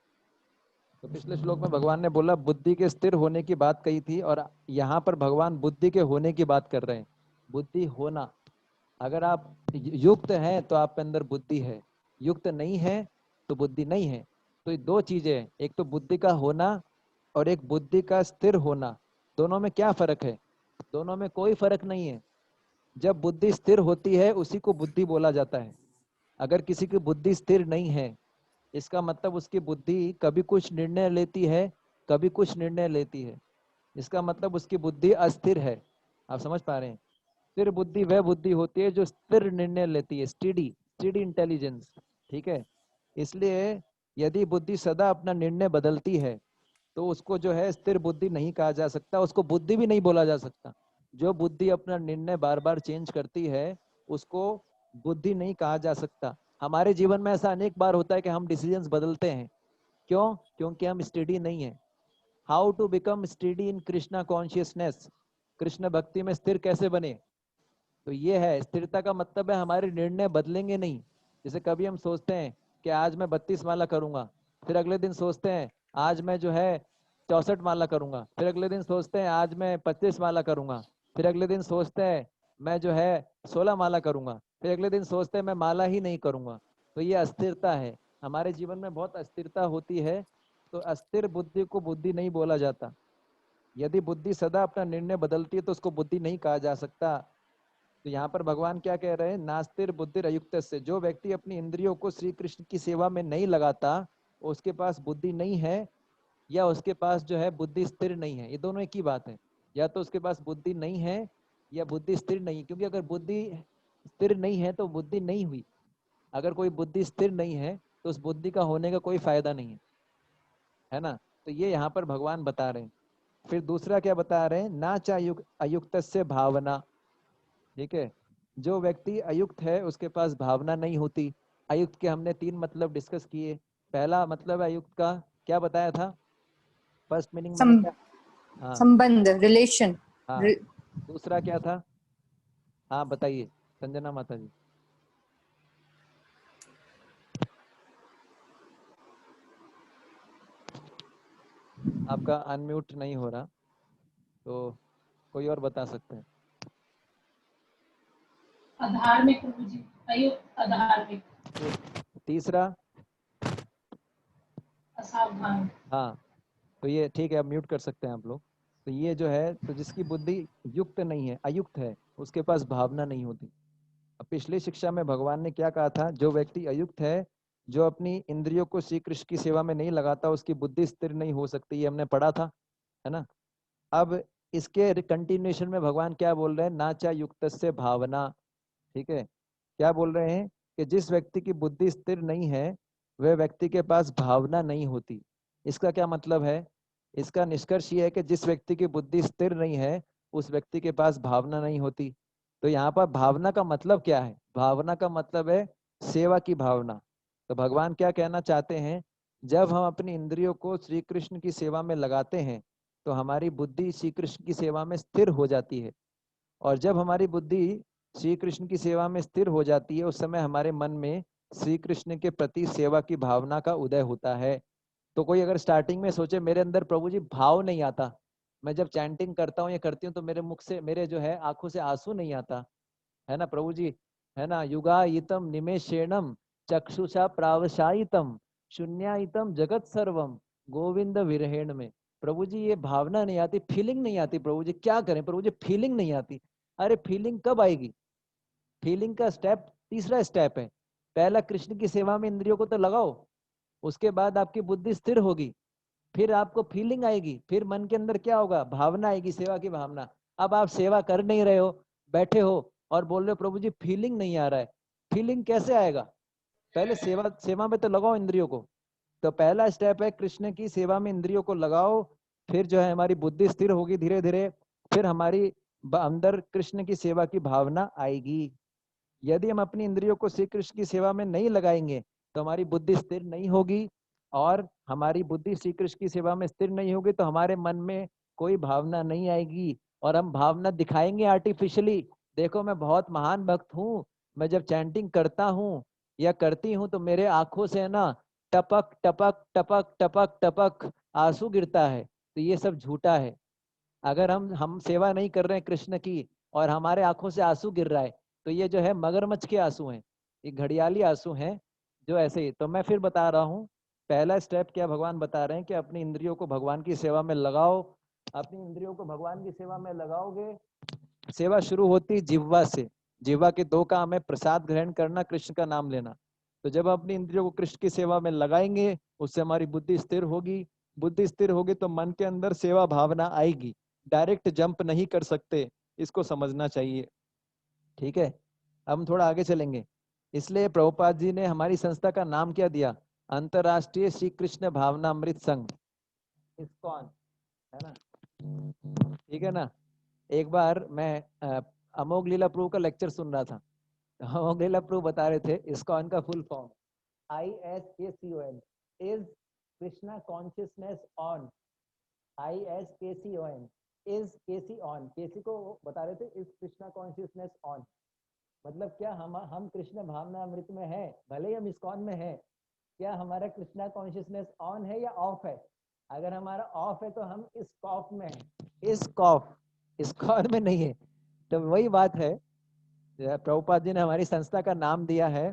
तो पिछले श्लोक में भगवान ने बोला बुद्धि के स्थिर होने की बात कही थी, और यहाँ पर भगवान बुद्धि के होने की बात कर रहे हैं। बुद्धि होना, अगर आप युक्त हैं तो आपके अंदर बुद्धि है, युक्त नहीं है तो बुद्धि नहीं है। तो ये दो चीजें हैं, एक तो बुद्धि का होना और एक बुद्धि का स्थिर होना। दोनों में क्या फर्क है? दोनों में कोई फर्क नहीं है। जब बुद्धि स्थिर होती है उसी को बुद्धि बोला जाता है। अगर किसी की बुद्धि स्थिर नहीं है, इसका मतलब उसकी बुद्धि कभी कुछ निर्णय लेती है, कभी कुछ निर्णय लेती है। इसका मतलब उसकी बुद्धि अस्थिर है। आप समझ पा रहे हैं? स्थिर बुद्धि वह बुद्धि होती है जो स्थिर निर्णय लेती है, स्टेडी स्टेडी इंटेलिजेंस। ठीक है, इसलिए यदि बुद्धि सदा अपना निर्णय बदलती है तो उसको जो है स्थिर बुद्धि नहीं कहा जा सकता, उसको बुद्धि भी नहीं बोला जा सकता। जो बुद्धि अपना निर्णय बार बार चेंज करती है उसको बुद्धि नहीं कहा जा सकता। हमारे जीवन में ऐसा अनेक बार होता है कि हम डिसीजंस बदलते हैं, क्यों? क्योंकि हम स्टेडी नहीं है। How to become steady in Krishna consciousness, Krishna भक्ति में स्थिर कैसे बने? तो ये है, स्थिरता का मतलब है हमारे निर्णय बदलेंगे नहीं। जैसे कभी हम सोचते हैं कि आज मैं 32 माला करूंगा, फिर अगले दिन सोचते हैं आज मैं जो है 64 माला करूंगा, फिर अगले दिन सोचते हैं आज मैं 25 माला करूंगा, फिर अगले दिन सोचते हैं मैं जो है 16 माला करूंगा, फिर अगले दिन सोचते हैं मैं माला ही नहीं करूंगा। तो ये अस्थिरता है, हमारे जीवन में बहुत अस्थिरता होती है। तो अस्थिर बुद्धि को बुद्धि नहीं बोला जाता। यदि बुद्धि सदा अपना निर्णय बदलती है तो उसको बुद्धि नहीं कहा जा सकता। तो यहाँ पर भगवान क्या कह रहे हैं, नास्तिर बुद्धि अयुक्त से, जो व्यक्ति अपनी इंद्रियों को श्री कृष्ण की सेवा में नहीं लगाता उसके पास बुद्धि नहीं है, या उसके पास जो है बुद्धि स्थिर नहीं है। ये दोनों एक ही बात है, या तो उसके पास बुद्धि नहीं है या बुद्धि स्थिर नहीं। क्योंकि अगर बुद्धि स्थिर नहीं है तो बुद्धि नहीं हुई, अगर कोई बुद्धि स्थिर नहीं है तो उस बुद्धि का होने का कोई फायदा नहीं है ना। तो ये यहाँ पर भगवान बता रहे हैं। फिर दूसरा क्या बता रहे हैं, ना चायुक्त अयुक्त से भावना। ठीक है, जो व्यक्ति अयुक्त है उसके पास भावना नहीं होती। अयुक्त के हमने 3 मतलब डिस्कस किए। पहला मतलब अयुक्त का क्या बताया था, फर्स्ट मीनिंग मैंने सम, क्या, हाँ संबंध, रिलेशन। हाँ, दूसरा क्या था, हाँ बताइए संजना माता जी। आपका अनम्यूट नहीं हो रहा, तो कोई और बता सकते हैं। अधार्मिक प्रभु जी, अयुक्त अधार्मिक, तीसरा, असावधान। हाँ, तो ये ठीक है, अब म्यूट कर सकते हैं आप लोग। तो ये जो है, तो जिसकी बुद्धि युक्त नहीं है, अयुक्त है, उसके पास भावना नहीं होती। अब पिछली शिक्षा में भगवान ने क्या कहा था, जो व्यक्ति अयुक्त है, जो अपनी इंद्रियों को श्री कृष्ण की सेवा में नहीं लगाता, उसकी बुद्धि स्थिर नहीं हो सकती, ये हमने पढ़ा था, है ना। अब इसके कंटिन्यूएशन में भगवान क्या बोल रहे हैं, नाचा युक्तस्य भावना। ठीक है, क्या बोल रहे हैं कि जिस व्यक्ति की बुद्धि स्थिर नहीं है, वह व्यक्ति के पास भावना नहीं होती। इसका क्या मतलब है, इसका निष्कर्ष ये है कि जिस व्यक्ति की बुद्धि स्थिर नहीं है, उस व्यक्ति के पास भावना नहीं होती। तो यहाँ पर भावना का मतलब क्या है, भावना का मतलब है सेवा की भावना। तो भगवान क्या कहना चाहते हैं, जब हम अपनी इंद्रियों को श्री कृष्ण की सेवा में लगाते हैं तो हमारी बुद्धि श्री कृष्ण की सेवा में स्थिर हो जाती है। और जब हमारी बुद्धि श्री कृष्ण की सेवा में स्थिर हो जाती है, उस समय हमारे मन में श्री कृष्ण के प्रति सेवा की भावना का उदय होता है। तो कोई अगर स्टार्टिंग में सोचे मेरे अंदर प्रभु जी भाव नहीं आता, मैं जब चैंटिंग करता हूँ या करती हूँ तो मेरे मुख से, मेरे जो है आंखों से आंसू नहीं आता, है ना प्रभु जी, है ना, युगायितम निमेषेणम चक्षुषा प्रावशायितम शून्यायितम जगत सर्वम गोविंद विरहेण में। प्रभु जी ये भावना नहीं आती, फीलिंग नहीं आती, प्रभु जी क्या करें प्रभु जी, फीलिंग नहीं आती। अरे फीलिंग कब आएगी, फीलिंग का स्टेप तीसरा स्टेप है। पहला कृष्ण की सेवा में इंद्रियों को तो लगाओ, उसके बाद आपकी बुद्धि स्थिर होगी, फिर आपको फीलिंग आएगी, फिर मन के अंदर क्या होगा, भावना आएगी, सेवा की भावना। अब आप सेवा कर नहीं रहे हो, बैठे हो और बोल रहे हो प्रभु जी फीलिंग नहीं आ रहा है, फीलिंग कैसे आएगा, पहले सेवा में तो लगाओ इंद्रियों को। तो पहला स्टेप है कृष्ण की सेवा में इंद्रियों को लगाओ, फिर जो है हमारी बुद्धि स्थिर होगी धीरे धीरे, फिर हमारी अंदर कृष्ण की सेवा की भावना आएगी। यदि हम अपनी इंद्रियों को श्री कृष्ण की सेवा में नहीं लगाएंगे तो हमारी बुद्धि स्थिर नहीं होगी, और हमारी बुद्धि श्री कृष्ण की सेवा में स्थिर नहीं होगी तो हमारे मन में कोई भावना नहीं आएगी, और हम भावना दिखाएंगे आर्टिफिशियली। देखो मैं बहुत महान भक्त हूँ, मैं जब चैंटिंग करता हूँ या करती हूँ तो मेरे आंखों से ना टपक टपक टपक टपक टपक आंसू गिरता है। तो ये सब झूठा है। अगर हम सेवा नहीं कर रहे हैं कृष्ण की और हमारे आंखों से आंसू गिर रहा है तो ये जो है मगरमच्छ के आंसू हैं, ये घड़ियाली आंसू हैं जो ऐसे ही। तो मैं फिर बता रहा हूँ, पहला स्टेप क्या भगवान बता रहे हैं कि अपनी इंद्रियों को भगवान की सेवा में लगाओ। अपनी इंद्रियों को भगवान की सेवा में लगाओगे, सेवा शुरू होती जिह्वा से। जिह्वा के दो काम है, प्रसाद ग्रहण करना, कृष्ण का नाम लेना। तो जब अपनी इंद्रियों को कृष्ण की सेवा में लगाएंगे, उससे हमारी बुद्धि स्थिर होगी। बुद्धि स्थिर होगी तो मन के अंदर सेवा भावना आएगी। डायरेक्ट जंप नहीं कर सकते, इसको समझना चाहिए। ठीक है, अब हम थोड़ा आगे चलेंगे। इसलिए प्रभुपाद जी ने हमारी संस्था का नाम क्या दिया, अंतरराष्ट्रीय श्री कृष्ण भावना अमृत संघ, इस्कॉन, है ना। ठीक है ना। एक बार मैं अमोघ लीला प्रभु का लेक्चर सुन रहा था, अमोघ लीला प्रभु बता रहे थे इस्कॉन का full form ISKCON is Krishna consciousness on. ISKCON is KC on, KC को बता रहे थे इज कृष्णा कॉन्शियसनेस ऑन। मतलब क्या हम कृष्ण भावना अमृत में है, भले ही हम इस्कॉन में है, क्या हमारा कृष्णा कॉन्शियसनेस ऑन है या ऑफ है। अगर हमारा ऑफ है तो हम इस कॉफ में है, इस कॉफ, इस्कॉन में नहीं है। तो वही बात है, प्रभुपाद जी ने हमारी संस्था का नाम दिया है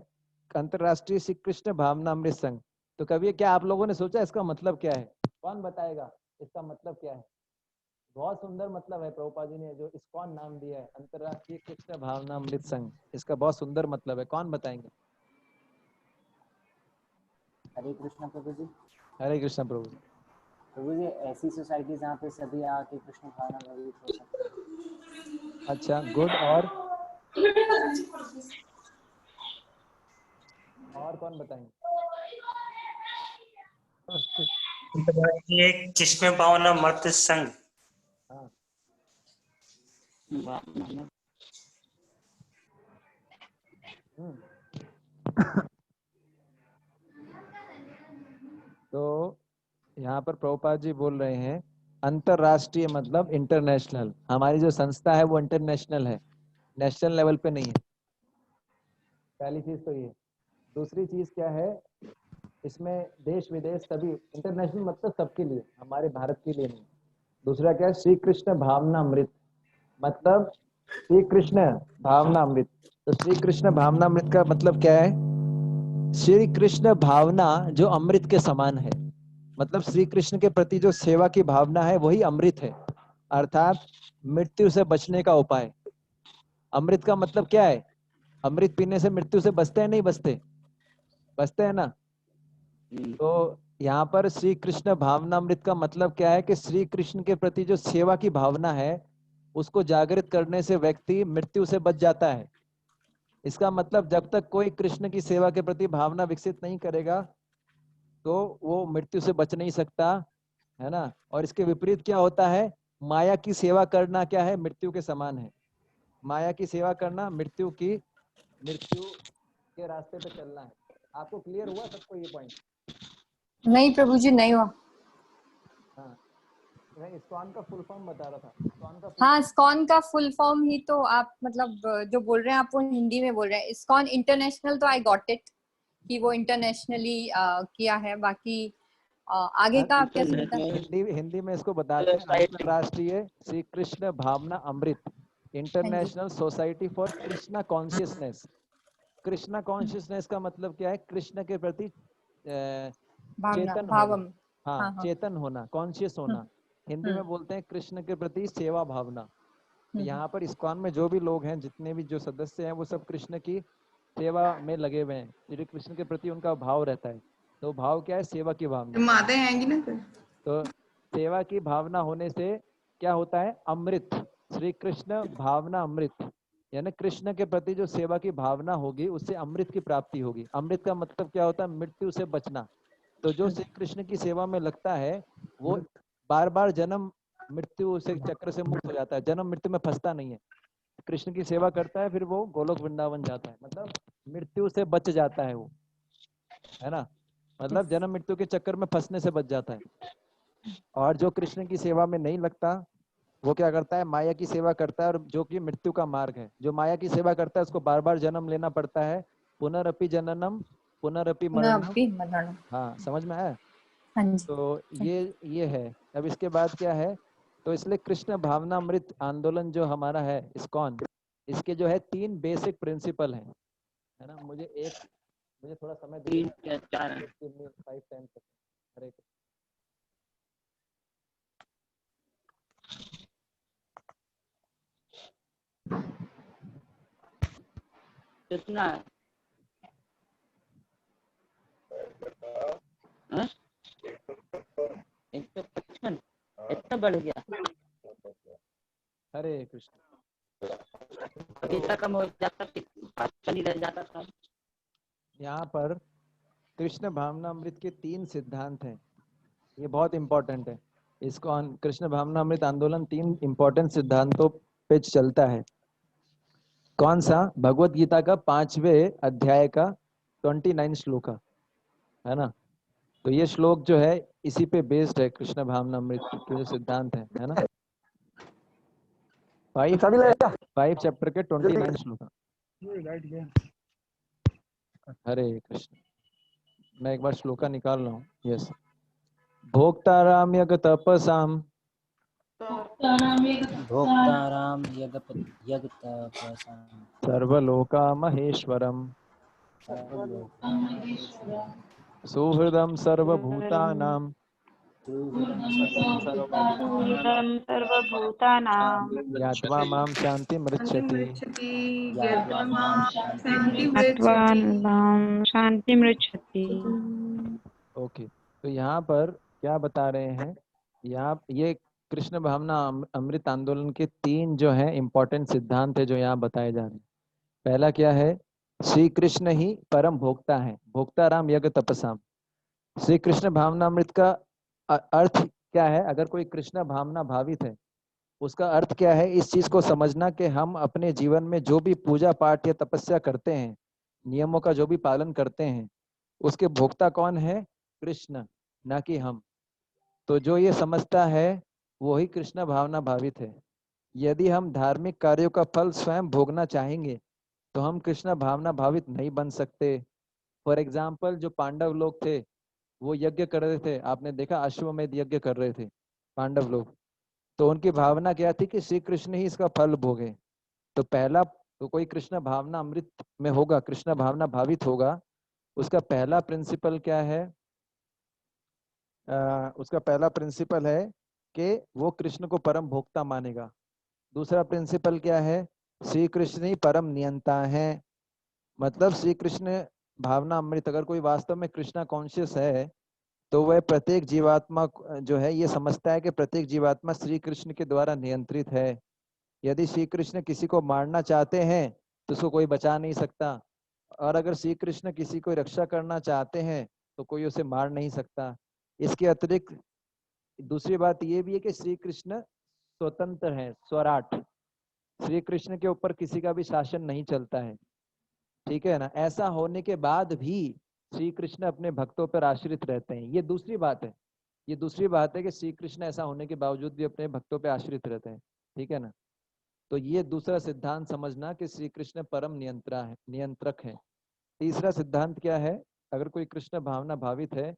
अंतरराष्ट्रीय श्री कृष्ण भावना अमृत संघ। तो कभी क्या आप लोगों ने सोचा इसका मतलब क्या है, कौन बताएगा इसका मतलब क्या है। बहुत सुंदर मतलब है, प्रभुपाद जी ने जो इस्कॉन नाम दिया है अंतरराष्ट्रीय कृष्ण भावना अमृत संघ, इसका बहुत सुंदर मतलब है, कौन बताएंगे। हरे कृष्ण प्रभु जी। हरे कृष्ण प्रभु जी। प्रभु जी ऐसी सोसाइटी जहाँ पे सभी आके कृष्ण भावना भवित हो सकते हैं। अच्छा, गुड। और कौन बताएंगे। ये कृष्ण भावना मत संघ। हाँ, तो यहाँ पर प्रभुपाद जी बोल रहे हैं अंतरराष्ट्रीय मतलब इंटरनेशनल। हमारी जो संस्था है वो इंटरनेशनल है, नेशनल लेवल पे नहीं है। पहली चीज तो ये। दूसरी चीज क्या है, इसमें देश विदेश सभी, इंटरनेशनल मतलब सबके लिए, हमारे भारत के लिए नहीं। दूसरा क्या है, श्री कृष्ण भावना अमृत, मतलब श्री कृष्ण भावना अमृत। तो श्री कृष्ण भावना अमृत का मतलब क्या है, श्री कृष्ण भावना जो अमृत के समान है, मतलब श्री कृष्ण के प्रति जो सेवा की भावना है वही अमृत है, अर्थात मृत्यु से बचने का उपाय। अमृत का मतलब क्या है, अमृत पीने से मृत्यु से बचते हैं नहीं बचते? बचते हैं ना? तो यहाँ पर श्री कृष्ण भावनामृत का मतलब क्या है कि श्री कृष्ण के प्रति जो सेवा की भावना है उसको जागृत करने से व्यक्ति मृत्यु से बच जाता है। इसका मतलब जब तक कोई कृष्ण की सेवा के प्रति भावना विकसित नहीं करेगा तो वो मृत्यु से बच नहीं सकता, है ना। और इसके विपरीत क्या होता है, माया की सेवा करना क्या है, मृत्यु के समान है। माया की सेवा करना मृत्यु के रास्ते पे चलना है। आपको क्लियर हुआ सबको ये पॉइंट? नहीं प्रभु जी, नहीं हुआ। हाँ, मैं इस्कॉन का फुल फॉर्म बता रहा था। हाँ, इस्कॉन का फुल फॉर्म ही तो आप मतलब जो बोल रहे हैं आप वो हिंदी में बोल रहे हैं। इस्कॉन इंटरनेशनल तो आई गॉट इट कि वो इंटरनेशनली किया है। बाकी आगे का आप कैसे बता? हिंदी में इसको बताते हैं अंतरराष्ट्रीय श्री कृष्ण भावना अमृत, international society for Krishna consciousness. Krishna consciousness का मतलब क्या है, कृष्ण के प्रति भावना, चेतन भावम। होना। हाँ, हाँ, हाँ। चेतन होना, कॉन्शियस होना। हिंदी में बोलते हैं कृष्ण के प्रति सेवा भावना। तो यहाँ पर इस्कॉन में जो भी लोग हैं, जितने भी जो सदस्य हैं, वो सब कृष्ण की सेवा में लगे हुए हैं। श्री कृष्ण के प्रति उनका भाव रहता है। तो भाव क्या है, सेवा की भावना। माता आएंगी ना फिर। तो सेवा की भावना होने से क्या होता है, अमृत, श्री कृष्ण भावना अमृत, यानी कृष्ण के प्रति जो सेवा की भावना होगी उससे अमृत की प्राप्ति होगी। अमृत का मतलब क्या होता है, मृत्यु से बचना। तो जो श्री कृष्ण की सेवा में लगता है वो बार बार जन्म मृत्यु से चक्र से मुक्त हो जाता है, जन्म मृत्यु में फंसता नहीं है। कृष्ण की सेवा करता है, फिर वो गोलोक वृंदावन जाता है, मतलब मृत्यु से बच जाता है वो, है ना। मतलब जन्म मृत्यु के चक्कर में फंसने से बच जाता है। और जो कृष्ण की सेवा में नहीं लगता वो क्या करता है, माया की सेवा करता है, और जो कि मृत्यु का मार्ग है। जो माया की सेवा करता है उसको बार बार जन्म लेना पड़ता है, पुनरअपि जननम पुनरअपि मरणम। हाँ, समझ में आया? हाँ जी। तो ये है। अब इसके बाद क्या है, तो इसलिए कृष्ण भावनामृत आंदोलन जो हमारा है इस्कॉन, इसके जो है 3 बेसिक प्रिंसिपल हैं, है ना। मुझे थोड़ा समय दीजिए, 5-10 सेकंड। हरे कृष्ण। कितना है? हाँ? 155 इतना बढ़ गया। हरे कृष्ण। इतना कम हो जाता, नहीं रह जाता था। यहाँ पर कृष्ण भावनामृत के 3 सिद्धांत हैं, ये बहुत इंपॉर्टेंट है। इसको कृष्ण भावनामृत आंदोलन 3 इंपॉर्टेंट सिद्धांतों पे चलता है। कौन सा? भगवत गीता का 5वें अध्याय का 29 श्लोक है ना। तो ये श्लोक जो है इसी पे बेस्ड है, कृष्ण भावनामृत के जो सिद्धांत है ना। 5 चैप्टर के 29 श्लोक। हरे कृष्ण। मैं एक बार श्लोका निकाल रहा हूँ। यस। भोक्ताराम यज्ञ तपसाम भोक्ताराम यज्ञतपसां सर्वलोका महेश्वरम सुहृदं सर्वभूतानां पूर्णं सर्वभूतानां ज्ञात्वा मां शान्तिमृच्छति। ज्ञात्वा मां ज्ञात्वा मां शान्तिमृच्छति। ओके, तो यहाँ पर क्या बता रहे हैं, यहाँ ये कृष्ण भावना अमृत आंदोलन के 3 जो हैं इंपॉर्टेंट सिद्धांत है जो यहाँ बताए जा रहे हैं। पहला क्या है, श्री कृष्ण ही परम भोक्ता है, भोक्ताराम यज्ञ तपसाम। श्री कृष्ण भावनामृत का अर्थ क्या है, अगर कोई कृष्ण भावना भावित है उसका अर्थ क्या है, इस चीज को समझना कि हम अपने जीवन में जो भी पूजा पाठ या तपस्या करते हैं, नियमों का जो भी पालन करते हैं, उसके भोक्ता कौन है, कृष्ण, ना कि हम। तो जो ये समझता है वो ही कृष्ण भावना भावित है। यदि हम धार्मिक कार्यों का फल स्वयं भोगना चाहेंगे तो हम कृष्ण भावना भावित नहीं बन सकते। फॉर एग्जाम्पल, जो पांडव लोग थे वो यज्ञ कर रहे थे, आपने देखा अश्वमेध यज्ञ कर रहे थे पांडव लोग। तो उनकी भावना क्या थी कि श्री कृष्ण ही इसका फल भोगे। तो पहला, तो कोई कृष्ण भावना अमृत में होगा, कृष्ण भावना भावित होगा, उसका पहला प्रिंसिपल क्या है, उसका पहला प्रिंसिपल है कि वो कृष्ण को परम भोक्ता मानेगा। दूसरा प्रिंसिपल क्या है, श्री कृष्ण ही परम नियंता हैं। मतलब श्री कृष्ण भावना अमृत, अगर कोई वास्तव में कृष्णा कॉन्शियस है तो वह प्रत्येक जीवात्मा जो है ये समझता है कि प्रत्येक जीवात्मा श्री कृष्ण के द्वारा नियंत्रित है। यदि श्री कृष्ण किसी को मारना चाहते हैं तो उसको कोई बचा नहीं सकता, और अगर श्री कृष्ण किसी को रक्षा करना चाहते हैं तो कोई उसे मार नहीं सकता। इसके अतिरिक्त दूसरी बात ये भी है कि श्री कृष्ण स्वतंत्र है, स्वराट। श्री कृष्ण के ऊपर किसी का भी शासन नहीं चलता है, ठीक है ना। ऐसा होने के बाद भी श्री कृष्ण अपने भक्तों पर आश्रित रहते हैं, ये दूसरी बात है। ये दूसरी बात है कि श्री कृष्ण ऐसा होने के बावजूद भी अपने भक्तों पर आश्रित रहते हैं, ठीक है ना। तो ये दूसरा सिद्धांत समझना कि श्री कृष्ण परम नियंत्रक है। तीसरा सिद्धांत क्या है, अगर कोई कृष्ण भावना भावित है,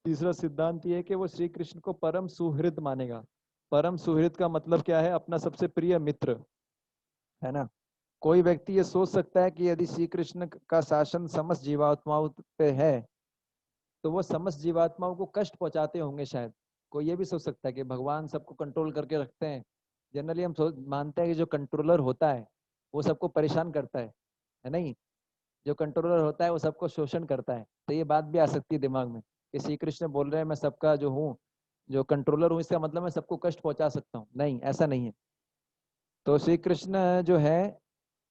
तीसरा सिद्धांत ये है कि वो श्री कृष्ण को परम सुहृद मानेगा। परम सुहृद का मतलब क्या है, अपना सबसे प्रिय मित्र, है ना। कोई व्यक्ति ये सोच सकता है कि यदि श्री कृष्ण का शासन समस्त जीवात्माओं पे है तो वो समस्त जीवात्माओं को कष्ट पहुंचाते होंगे शायद। कोई ये भी सोच सकता है कि भगवान सबको कंट्रोल करके रखते हैं। जनरली हम मानते हैं कि जो कंट्रोलर होता है वो सबको परेशान करता है नहीं। जो कंट्रोलर होता है वो सबको शोषण करता है। तो ये बात भी आ सकती है दिमाग में कि श्री कृष्ण बोल रहे हैं मैं सबका जो हूँ, जो कंट्रोलर हूँ, इसका मतलब मैं सबको कष्ट पहुंचा सकता हूँ। नहीं, ऐसा नहीं है। तो श्री कृष्ण जो है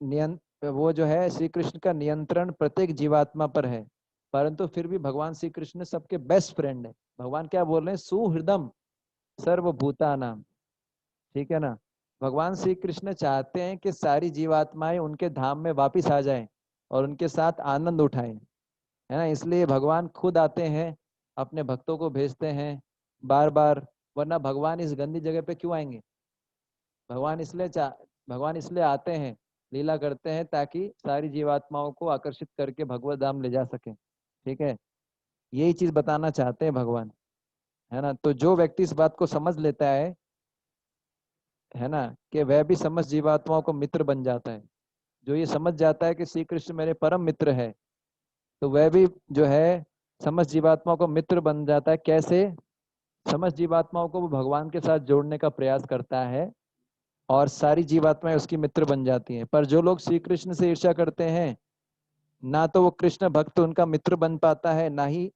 वो जो है श्री कृष्ण का नियंत्रण प्रत्येक जीवात्मा पर है, परंतु फिर भी भगवान श्री कृष्ण सबके बेस्ट फ्रेंड है। भगवान क्या बोल रहे हैं, सुहृदम सर्वभूतानाम, ठीक है ना। भगवान श्री कृष्ण चाहते हैं कि सारी जीवात्माएं उनके धाम में वापिस आ जाएं और उनके साथ आनंद उठाएं, है ना। इसलिए भगवान खुद आते हैं, अपने भक्तों को भेजते हैं बार बार, वरना भगवान इस गंदी जगह पे क्यों आएंगे। भगवान इसलिए आते हैं, लीला करते हैं, ताकि सारी जीवात्माओं को आकर्षित करके भगवत धाम ले जा सके, ठीक है। यही चीज बताना चाहते हैं भगवान, है ना। तो जो व्यक्ति इस बात को समझ लेता है ना, कि वह भी समस्त जीवात्माओं को मित्र बन जाता है। जो ये समझ जाता है कि श्री कृष्ण मेरे परम मित्र है, तो वह भी जो है समस्त जीवात्माओं को मित्र बन जाता है। कैसे? समस्त जीवात्माओं को वो भगवान के साथ जोड़ने का प्रयास करता है और सारी जीवात्माएं उसकी मित्र बन जाती हैं। पर जो लोग श्री कृष्ण से ईर्ष्या करते हैं, ना तो वो कृष्ण भक्त उनका मित्र बन पाता है, ना ही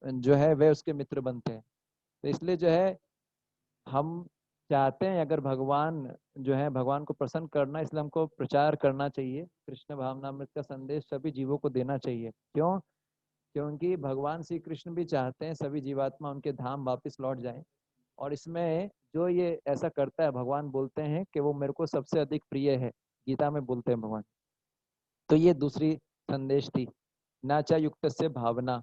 जो है वह उसके मित्र बनते हैं। तो इसलिए जो है हम चाहते हैं, अगर भगवान जो है भगवान को प्रसन्न करना, इसलिए हमको प्रचार करना चाहिए, कृष्ण भावनामृत का संदेश सभी जीवों को देना चाहिए। क्यों? क्योंकि भगवान श्री कृष्ण भी चाहते हैं सभी जीवात्मा उनके धाम वापस लौट जाएं। और इसमें जो ये ऐसा करता है, भगवान बोलते हैं कि वो मेरे को सबसे अधिक प्रिय है, गीता में बोलते हैं भगवान। तो ये दूसरी संदेश थी, नाचा युक्त से भावना,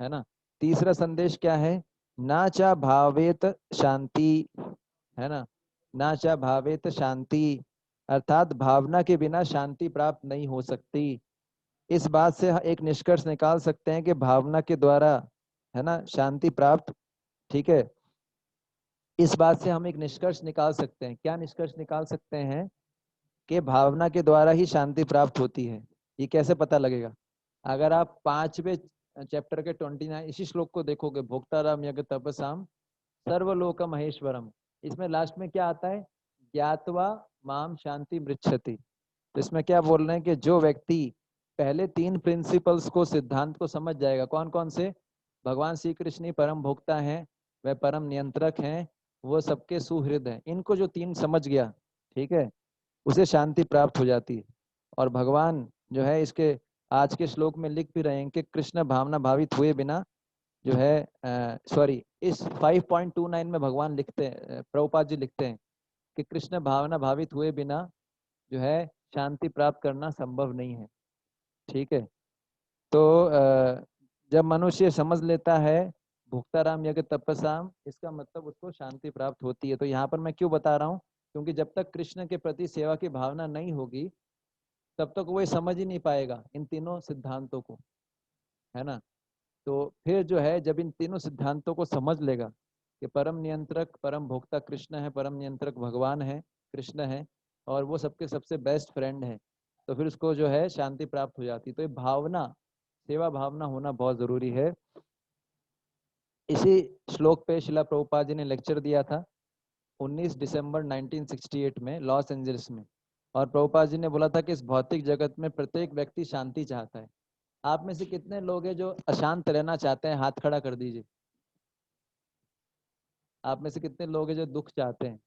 है ना। तीसरा संदेश क्या है, नाचा भावेत शांति, है ना। नाचा भावेत शांति, अर्थात भावना के बिना शांति प्राप्त नहीं हो सकती। इस बात से एक निष्कर्ष निकाल सकते हैं कि भावना के द्वारा, है ना, शांति प्राप्त, ठीक है। इस बात से हम एक निष्कर्ष निकाल सकते हैं। क्या निष्कर्ष निकाल सकते हैं? कि भावना के द्वारा ही शांति प्राप्त होती है। ये कैसे पता लगेगा? अगर आप 5वें चैप्टर के 29 इसी श्लोक को देखोगे, भोक्ताराम यज्ञ तपसाम सर्वलोक महेश्वरम, इसमें लास्ट में क्या आता है, ज्ञातवा माम शांति मृच्छति। तो इसमें क्या बोल रहे हैं कि जो व्यक्ति पहले 3 प्रिंसिपल्स को, सिद्धांत को समझ जाएगा, कौन कौन से, भगवान श्री कृष्ण ही परम भोक्ता हैं, वह परम नियंत्रक हैं, वो सबके सुहृद हैं, इनको जो 3 समझ गया, ठीक है, उसे शांति प्राप्त हो जाती है। और भगवान जो है इसके आज के श्लोक में लिख भी रहे हैं कि कृष्ण भावना भावित हुए बिना जो है सॉरी, इस 5.29 में भगवान लिखते हैं, प्रभुपाद जी लिखते हैं कि कृष्ण भावना भावित हुए बिना जो है शांति प्राप्त करना संभव नहीं है, ठीक है। तो जब मनुष्य समझ लेता है भुक्ताराम यज्ञ तपसाम, इसका मतलब उसको शांति प्राप्त होती है। तो यहाँ पर मैं क्यों बता रहा हूँ, क्योंकि जब तक कृष्ण के प्रति सेवा की भावना नहीं होगी तब तक वो समझ ही नहीं पाएगा इन तीनों सिद्धांतों को, है ना। तो फिर जो है जब इन तीनों सिद्धांतों को समझ लेगा कि परम नियंत्रक परम भोक्ता कृष्ण है, परम नियंत्रक भगवान है, कृष्ण है, और वो सबके सबसे बेस्ट फ्रेंड है, तो फिर उसको जो है शांति प्राप्त हो जाती। तो ये भावना, सेवा भावना होना बहुत जरूरी है। इसी श्लोक पे शिला प्रभुपाद जी ने लेक्चर दिया था 19 दिसंबर 1968 में लॉस एंजल्स में, और प्रभुपाद जी ने बोला था कि इस भौतिक जगत में प्रत्येक व्यक्ति शांति चाहता है। आप में से कितने लोग हैं जो अशांत रहना चाहते हैं? हाथ खड़ा कर दीजिए। आप में से कितने लोग हैं जो दुख चाहते हैं?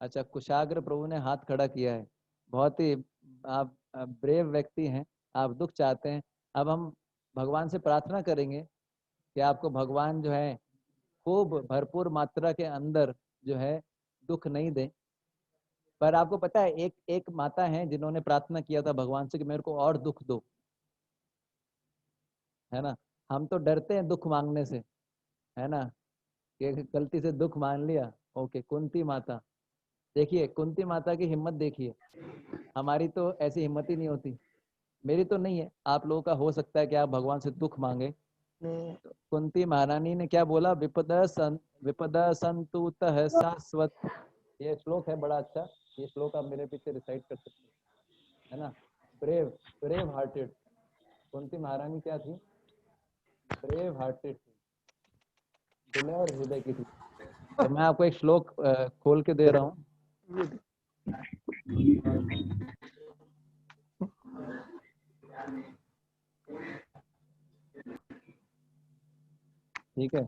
अच्छा, कुशाग्र प्रभु ने हाथ खड़ा किया है। बहुत ही आप ब्रेव व्यक्ति हैं, आप दुख चाहते हैं। अब हम भगवान से प्रार्थना करेंगे कि आपको भगवान जो है खूब भरपूर मात्रा के अंदर जो है दुख नहीं दे। पर आपको पता है एक एक माता है जिन्होंने प्रार्थना किया था भगवान से कि मेरे को और दुख दो, है ना। हम तो डरते हैं दुख मांगने से, है ना, कि गलती से दुख मान लिया। ओके, कुंती माता, देखिए कुंती माता की हिम्मत देखिए, हमारी तो ऐसी हिम्मत ही नहीं होती। मेरी तो नहीं है, आप लोगों का हो सकता है कि आप भगवान से दुख मांगे। कुंती महारानी ने क्या बोला? विपदा संतुतः शाश्वत। ये श्लोक है बड़ा अच्छा, ये श्लोक आप मेरे पीछे रिसाइट कर सकते हैं, है ना। ब्रेव ब्रेव हार्टेड कुंती महारानी क्या थी? ब्रेव हार्टेड थी, दिलेर हृदय की थी। तो मैं आपको एक श्लोक खोल के दे रहा हूँ। ठीक है,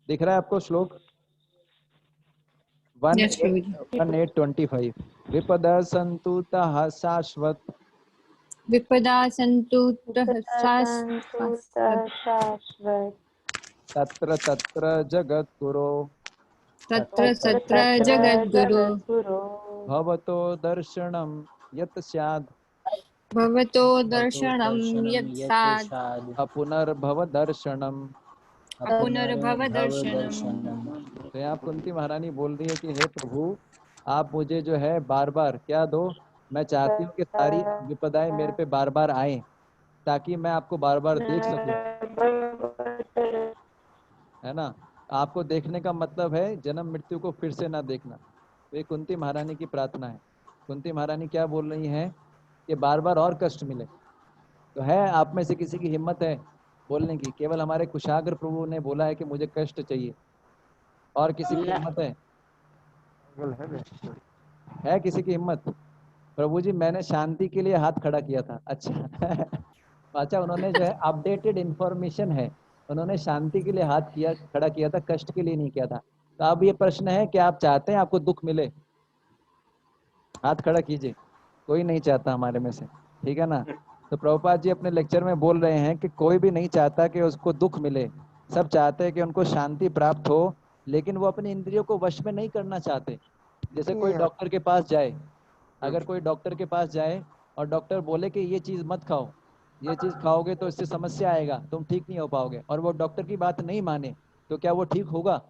दिख रहा है आपको श्लोक? 1825। विपदा संतुतः शाश्वत विपदा संतुतः शाश्वत तत्र तत्र जगद्गुरो तत्र तत्र जगद्गुरु भवतो दर्शनं यत् स्यात् भवतो दर्शनं यत् स्यात् अपुनर्भव दर्शनम। अपुनर्भव दर्शनम्। तो यहाँ कुंती महारानी बोल रही है कि हे प्रभु, आप मुझे जो है बार बार क्या दो? मैं चाहती हूँ कि सारी विपदाएं मेरे पे बार बार आए ताकि मैं आपको बार बार देख सकूं, है ना। आपको देखने का मतलब है जन्म मृत्यु को फिर से ना देखना। तो ये कुंती महारानी की प्रार्थना है। कुंती महारानी क्या बोल रही हैं कि बार बार और कष्ट मिले। तो है आप में से किसी की हिम्मत है बोलने की? केवल हमारे कुशाग्र प्रभु ने बोला है कि मुझे कष्ट चाहिए। और किसी की हिम्मत है किसी की हिम्मत? प्रभु जी मैंने शांति के लिए हाथ खड़ा किया था। अच्छा अच्छा, उन्होंने जो है अपडेटेड इंफॉर्मेशन है, उन्होंने शांति के लिए हाथ खड़ा किया था, कष्ट के लिए नहीं किया था। तो अब ये प्रश्न है कि आप चाहते हैं आपको दुख मिले? हाथ खड़ा कीजिए। कोई नहीं चाहता हमारे में से, ठीक है ना। तो प्रभुपाद जी अपने लेक्चर में बोल रहे हैं कि कोई भी नहीं चाहता कि उसको दुख मिले, सब चाहते हैं कि उनको शांति प्राप्त हो, लेकिन वो अपनी इंद्रियों को वश में नहीं करना चाहते। जैसे कोई डॉक्टर के पास जाए, अगर कोई डॉक्टर के पास जाए और डॉक्टर बोले कि ये चीज़ मत खाओ, ये चीज़ खाओगे तो इससे समस्या आएगा, तुम ठीक नहीं हो पाओगे, और वो डॉक्टर की बात नहीं माने, तो क्या वो ठीक होगा?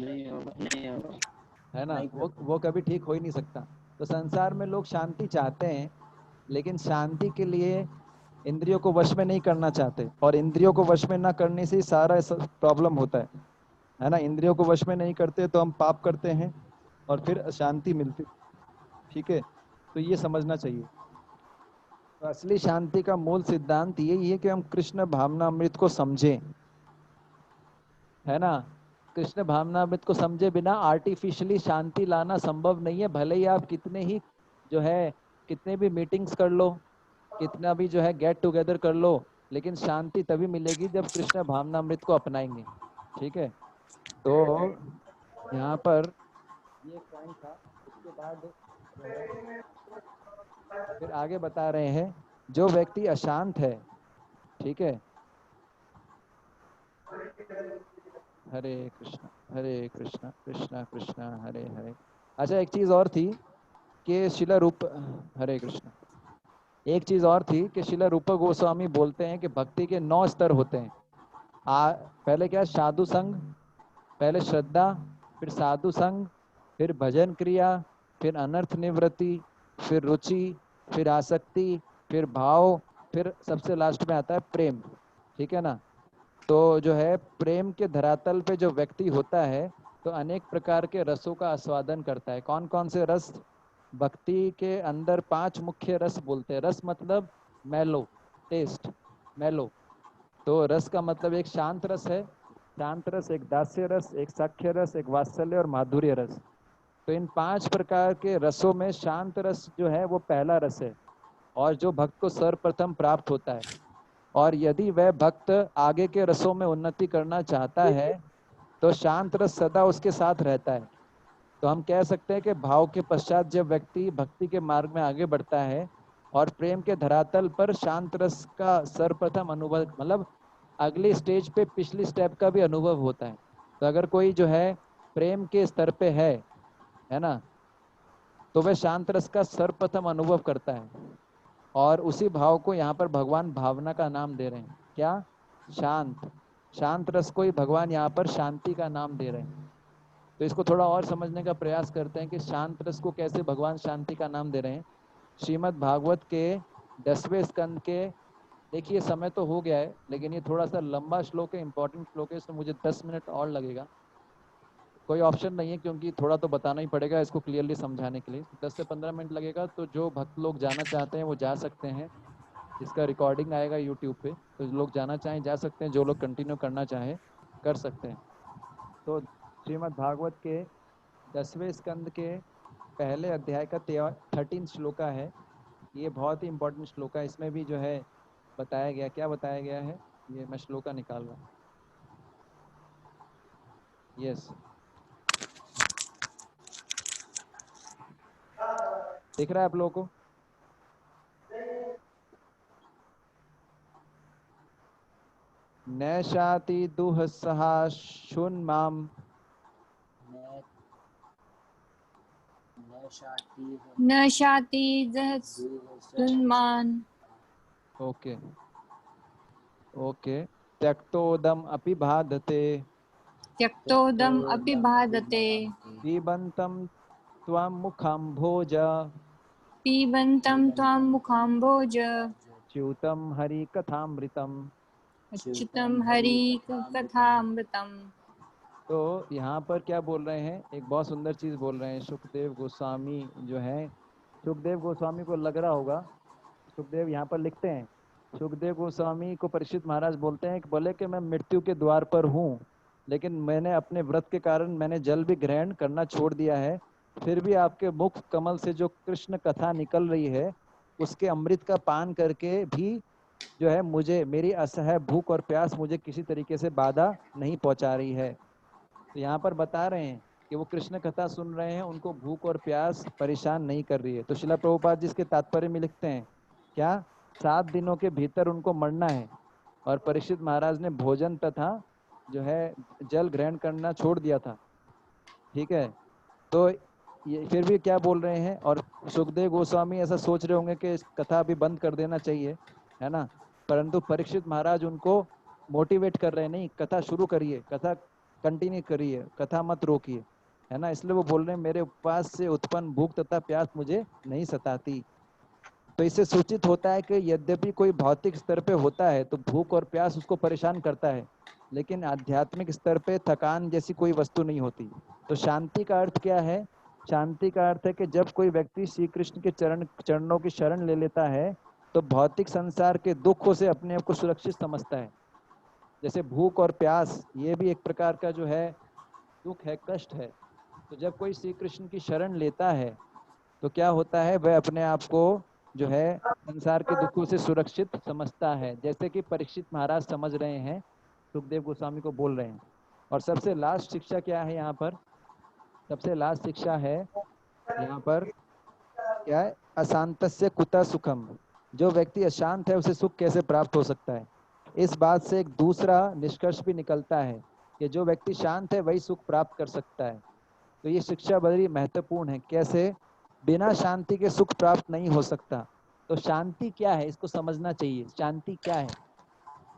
नहीं होगा। है ना, वो कभी ठीक हो ही नहीं सकता। तो संसार में लोग शांति चाहते हैं, लेकिन शांति के लिए इंद्रियों को वश में नहीं करना चाहते, और इंद्रियों को वश में ना करने से सारा प्रॉब्लम होता है ना। इंद्रियों को वश में नहीं करते तो हम पाप करते हैं और फिर अशांति मिलती, ठीक है। तो ये समझना चाहिए। तो असली शांति का मूल सिद्धांत यही है कि हम कृष्ण भावनामृत को समझें, है ना। कृष्ण भावनामृत को समझे बिना आर्टिफिशियली शांति लाना संभव नहीं है। भले ही आप कितने ही जो है कितने भी मीटिंग्स कर लो, कितना भी जो है गेट टुगेदर कर लो, लेकिन शांति तभी मिलेगी जब कृष्ण भावनामृत को अपनाएंगे, ठीक है। तो यहाँ पर ये पॉइंट था। उसके बाद जो है फिर आगे बता रहे हैं, जो व्यक्ति अशांत है, ठीक है। हरे कृष्णा कृष्णा कृष्णा हरे हरे। अच्छा, एक चीज और थी कि शिला रूप, हरे कृष्णा, एक चीज और थी कि शिला रूप गोस्वामी बोलते हैं कि भक्ति के 9 स्तर होते हैं। पहले क्या? साधु संग, पहले श्रद्धा, फिर साधु संग, फिर भजन क्रिया, फिर अनर्थ निवृत्ति, फिर रुचि, फिर आसक्ति, फिर भाव, फिर सबसे लास्ट में आता है प्रेम, ठीक है ना। तो जो है प्रेम के धरातल पे जो व्यक्ति होता है तो अनेक प्रकार के रसों का आस्वादन करता है। कौन कौन से रस? भक्ति के अंदर 5 मुख्य रस बोलते हैं। रस मतलब मेलो, टेस्ट, मेलो। तो रस का मतलब एक शांत रस है, शांत रस, एक दास्य रस, एक सख्य रस, एक वात्सल्य और माधुर्य रस। तो इन 5 प्रकार के रसों में शांत रस जो है वो पहला रस है और जो भक्त को सर्वप्रथम प्राप्त होता है। और यदि वह भक्त आगे के रसों में उन्नति करना चाहता है तो शांत रस सदा उसके साथ रहता है। तो हम कह सकते हैं कि भाव के पश्चात जब व्यक्ति भक्ति के मार्ग में आगे बढ़ता है और प्रेम के धरातल पर शांत रस का सर्वप्रथम अनुभव, मतलब अगली स्टेज पे पिछली स्टेप का भी अनुभव होता है। तो अगर कोई जो है प्रेम के स्तर पे है ना, तो वह शांत रस का सर्वप्रथम अनुभव करता है और उसी भाव को यहाँ पर भगवान भावना का नाम दे रहे हैं। क्या? शांत। शांत रस को ही भगवान यहाँ पर शांति का नाम दे रहे हैं। तो इसको थोड़ा और समझने का प्रयास करते हैं कि शांत रस को कैसे भगवान शांति का नाम दे रहे हैं। श्रीमद् भागवत के 10वें स्कंद के, देखिए समय तो हो गया है लेकिन ये थोड़ा सा लंबा श्लोक है, इंपॉर्टेंट श्लोक है, इसमें मुझे 10 मिनट और लगेगा। कोई ऑप्शन नहीं है क्योंकि थोड़ा तो बताना ही पड़ेगा इसको क्लियरली समझाने के लिए। 10 से 15 मिनट लगेगा। तो जो भक्त लोग जाना चाहते हैं वो जा सकते हैं, इसका रिकॉर्डिंग आएगा यूट्यूब पे, तो जो लोग जाना चाहें जा सकते हैं, जो लोग कंटिन्यू करना चाहें कर सकते हैं। तो श्रीमद् भागवत के 10वें स्कंद के पहले अध्याय का 13 श्लोका है। ये बहुत ही इंपॉर्टेंट श्लोका है। इसमें भी जो है बताया गया, क्या बताया गया है, ये मैं श्लोका निकाल रहा हूँ। यस, दिख रहा है आप लोगों को? नैशाति दुःसहा शुन्माम न शाति दुन्मान। Okay okay. त्यक्तोदम अपि बाधते त्यक्तोदम अपि बाधते। पिबन्तं त्वं मुखम्भोज पिबन्तं त्वां मुखाम्भोज। च्युतं हरिकथामृतम्। अच्युतं हरि कथामृतम्। तो यहाँ पर क्या बोल रहे हैं, एक बहुत सुंदर चीज बोल रहे हैं सुखदेव गोस्वामी जो है। सुखदेव गोस्वामी को लग रहा होगा, सुखदेव यहाँ पर लिखते हैं, सुखदेव गोस्वामी को परीक्षित महाराज बोलते हैं कि बोले कि मैं मृत्यु के द्वार पर हूँ, लेकिन मैंने अपने व्रत के कारण मैंने जल भी ग्रहण करना छोड़ दिया है, फिर भी आपके मुख कमल से जो कृष्ण कथा निकल रही है उसके अमृत का पान करके भी जो है मुझे, मेरी असह्य भूख और प्यास मुझे किसी तरीके से बाधा नहीं पहुंचा रही है। तो यहाँ पर बता रहे हैं कि वो कृष्ण कथा सुन रहे हैं, उनको भूख और प्यास परेशान नहीं कर रही है। तो श्रील प्रभुपाद जी इसके तात्पर्य में लिखते हैं क्या, 7 दिनों के भीतर उनको मरना है और परीक्षित महाराज ने भोजन तथा जो है जल ग्रहण करना छोड़ दिया था। ठीक है, तो ये फिर भी क्या बोल रहे हैं, और सुखदेव गोस्वामी ऐसा सोच रहे होंगे कि इस कथा भी बंद कर देना चाहिए, है ना, परंतु परीक्षित महाराज उनको मोटिवेट कर रहे हैं, नहीं कथा शुरू करिए, कथा कंटिन्यू करिए, कथा मत रोकिए, है ना। इसलिए वो बोल रहे हैं मेरे उपवास से उत्पन्न भूख तथा प्यास मुझे नहीं सताती। तो इससे सूचित होता है कि यद्यपि कोई भौतिक स्तर पे होता है तो भूख और प्यास उसको परेशान करता है, लेकिन आध्यात्मिक स्तर पे थकान जैसी कोई वस्तु नहीं होती। तो शांति का अर्थ क्या है? शांति का अर्थ है कि जब कोई व्यक्ति श्री कृष्ण के चरणों की शरण ले लेता है तो भौतिक संसार के दुखों से अपने आप को सुरक्षित समझता है। जैसे भूख और प्यास ये भी एक प्रकार का जो है दुख है, कष्ट है। तो जब कोई श्री कृष्ण की शरण लेता है तो क्या होता है, वह अपने आप को जो है संसार के दुखों से सुरक्षित समझता है, जैसे कि परीक्षित महाराज समझ रहे हैं, सुखदेव गोस्वामी को बोल रहे हैं। और सबसे लास्ट शिक्षा क्या है यहाँ पर? सबसे लास्ट शिक्षा है यहाँ पर क्या है, अशांतस्य कुतः सुखम। जो व्यक्ति अशांत है उसे सुख कैसे प्राप्त हो सकता है। इस बात से एक दूसरा निष्कर्ष भी निकलता है कि जो व्यक्ति शांत है वही सुख प्राप्त कर सकता है। तो ये शिक्षा बड़ी महत्वपूर्ण है। कैसे? बिना शांति के सुख प्राप्त नहीं हो सकता। तो शांति क्या है इसको समझना चाहिए। शांति क्या है?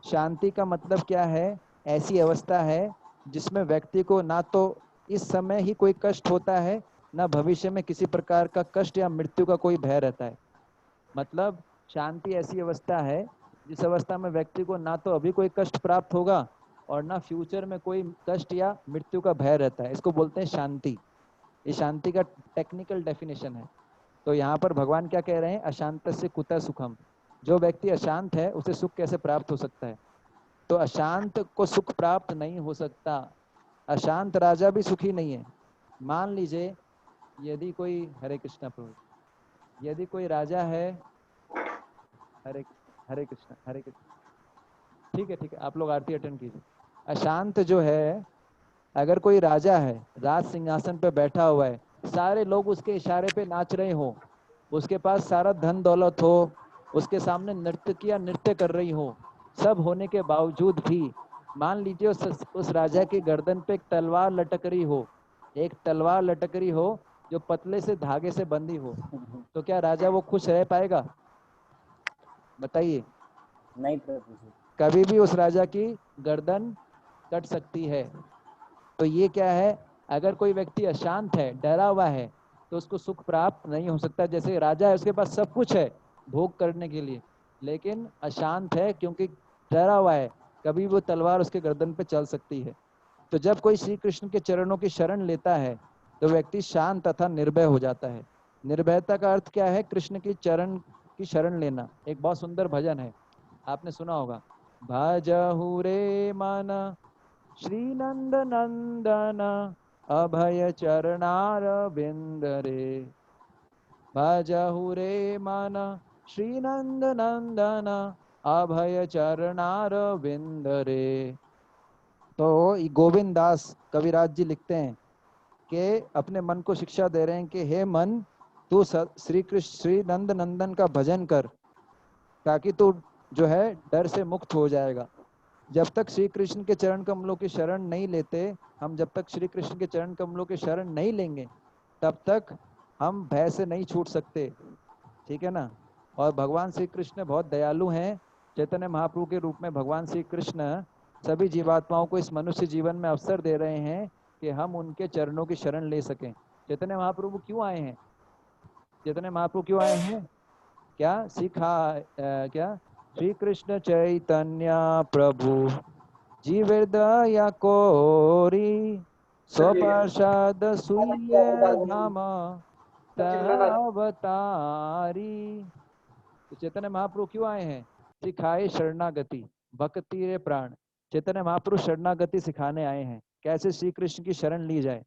शांति का मतलब क्या है? ऐसी अवस्था है जिसमें व्यक्ति को ना तो इस समय ही कोई कष्ट होता है, ना भविष्य में किसी प्रकार का कष्ट या मृत्यु का कोई भय रहता है। मतलब शांति ऐसी अवस्था है जिस अवस्था में व्यक्ति को ना तो अभी कोई कष्ट प्राप्त होगा और ना फ्यूचर में कोई कष्ट या मृत्यु का भय रहता है। इसको बोलते हैं शांति। ये शांति का टेक्निकल डेफिनेशन है। तो यहाँ पर भगवान क्या कह रहे हैं? अशांतस्य कुतः सुखम। जो व्यक्ति अशांत है उसे सुख कैसे प्राप्त हो सकता है? तो अशांत को सुख प्राप्त नहीं हो सकता। अशांत राजा भी सुखी नहीं है। मान लीजिए यदि कोई, हरे कृष्णा प्रभु, यदि कोई राजा है, हरे हरे कृष्णा, हरे कृष्णा, ठीक है, आप लोग आरती अटेंड कीजिए। अशांत जो है, अगर कोई राजा है, राज सिंहासन पे बैठा हुआ है, सारे लोग उसके इशारे पे नाच रहे हो, उसके पास सारा धन दौलत हो, उसके सामने नृत्य कर रही हो, सब होने के बावजूद भी मान लीजिए उस राजा की गर्दन पे एक तलवार लटक रही हो, एक तलवार लटक रही हो जो पतले से धागे से बंधी हो, तो क्या राजा वो खुश रह पाएगा? बताइए। नहीं प्रभु जी। कभी भी उस राजा की गर्दन कट सकती है। तो ये क्या है, अगर कोई व्यक्ति अशांत है, डरा हुआ है, तो उसको सुख प्राप्त नहीं हो सकता। जैसे राजा है, उसके पास सब कुछ है भोग करने के लिए, लेकिन अशांत है क्योंकि डरा हुआ है, कभी वो तलवार उसके गर्दन पे चल सकती है। तो जब कोई श्री कृष्ण के चरणों की शरण लेता है तो व्यक्ति शांत तथा निर्भय हो जाता है। निर्भयता का अर्थ क्या है? कृष्ण की चरण की शरण लेना। एक बहुत सुंदर भजन है, आपने सुना होगा, भजहु रे मन श्री नंद नंदन अभय चरणार बिंद रे, भजहु रे मन श्री नंद नंदन अभय चरणार बिंद रे। तो गोविंद दास कविराज जी लिखते हैं कि अपने मन को शिक्षा दे रहे हैं कि हे मन, तू श्री कृष्ण श्री नंद नंदन का भजन कर, ताकि तू जो है डर से मुक्त हो जाएगा। जब तक श्री कृष्ण के चरण कमलों की शरण नहीं लेते, हम जब तक श्री कृष्ण के चरण कमलों की शरण नहीं लेंगे, तब तक हम भय से नहीं छूट सकते, ठीक है ना। और भगवान श्री कृष्ण बहुत दयालु हैं। चैतन्य महाप्रभु के रूप में भगवान श्री कृष्ण सभी जीवात्माओं को इस मनुष्य जीवन में अवसर दे रहे हैं कि हम उनके चरणों की शरण ले सकें। चैतन्य महाप्रभु क्यों आए हैं? चैतन्य महाप्रभु क्यों आए हैं? क्या क्या श्री कृष्ण चैतन्य प्रभु जीवदया कोरी स्वप्रसाद सुय धाम अवतारी। तो चैतन्य महाप्रभु क्यों आए हैं? सिखाए शरणागति भक्ति रे प्राण। चैतन्य महाप्रभु शरणागति सिखाने आए हैं, कैसे श्री कृष्ण की शरण ली जाए,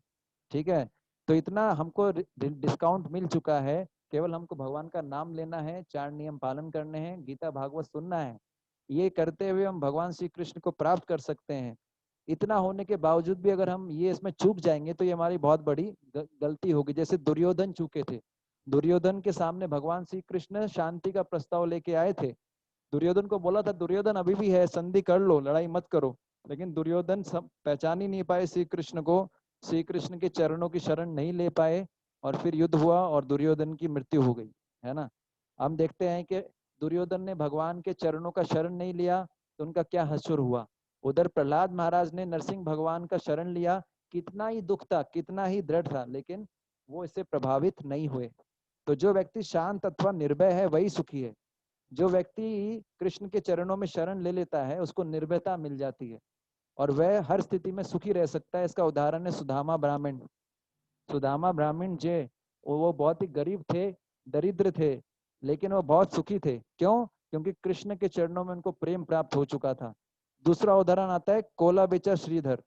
ठीक है। तो इतना हमको डिस्काउंट मिल चुका है, केवल हमको भगवान का नाम लेना है, 4 नियम पालन करने हैं, गीता भागवत सुनना है। ये करते हुए हम भगवान श्री कृष्ण को प्राप्त कर सकते हैं। इतना होने के बावजूद भी अगर हम ये इसमें चूक जाएंगे तो ये हमारी बहुत बड़ी गलती होगी। जैसे दुर्योधन चूके थे, दुर्योधन के सामने भगवान श्री कृष्ण शांति का प्रस्ताव लेके आए थे। दुर्योधन को बोला था, दुर्योधन अभी भी है, संधि कर लो, लड़ाई मत करो, लेकिन दुर्योधन पहचान ही नहीं पाए श्री कृष्ण को, श्री कृष्ण के चरणों की शरण नहीं ले पाए, और फिर युद्ध हुआ और दुर्योधन की मृत्यु हो गई, है ना। हम देखते हैं कि दुर्योधन ने भगवान के चरणों का शरण नहीं लिया तो उनका क्या हश्र हुआ। उधर प्रहलाद महाराज ने नरसिंह भगवान का शरण लिया, कितना ही दुख था, कितना ही दृढ़ था, लेकिन वो इससे प्रभावित नहीं हुए। तो जो व्यक्ति शांत अथवा निर्भय है वही सुखी है। जो व्यक्ति कृष्ण के चरणों में शरण ले लेता है उसको निर्भयता मिल जाती है और वह हर स्थिति में सुखी रह सकता है। इसका उदाहरण है सुदामा ब्राह्मण। सुदामा ब्राह्मण जे वो बहुत ही गरीब थे, दरिद्र थे, लेकिन वो बहुत सुखी थे। क्यों? क्योंकि कृष्ण के चरणों में उनको प्रेम प्राप्त हो चुका था। दूसरा उदाहरण आता है कोला बेचा श्रीधर।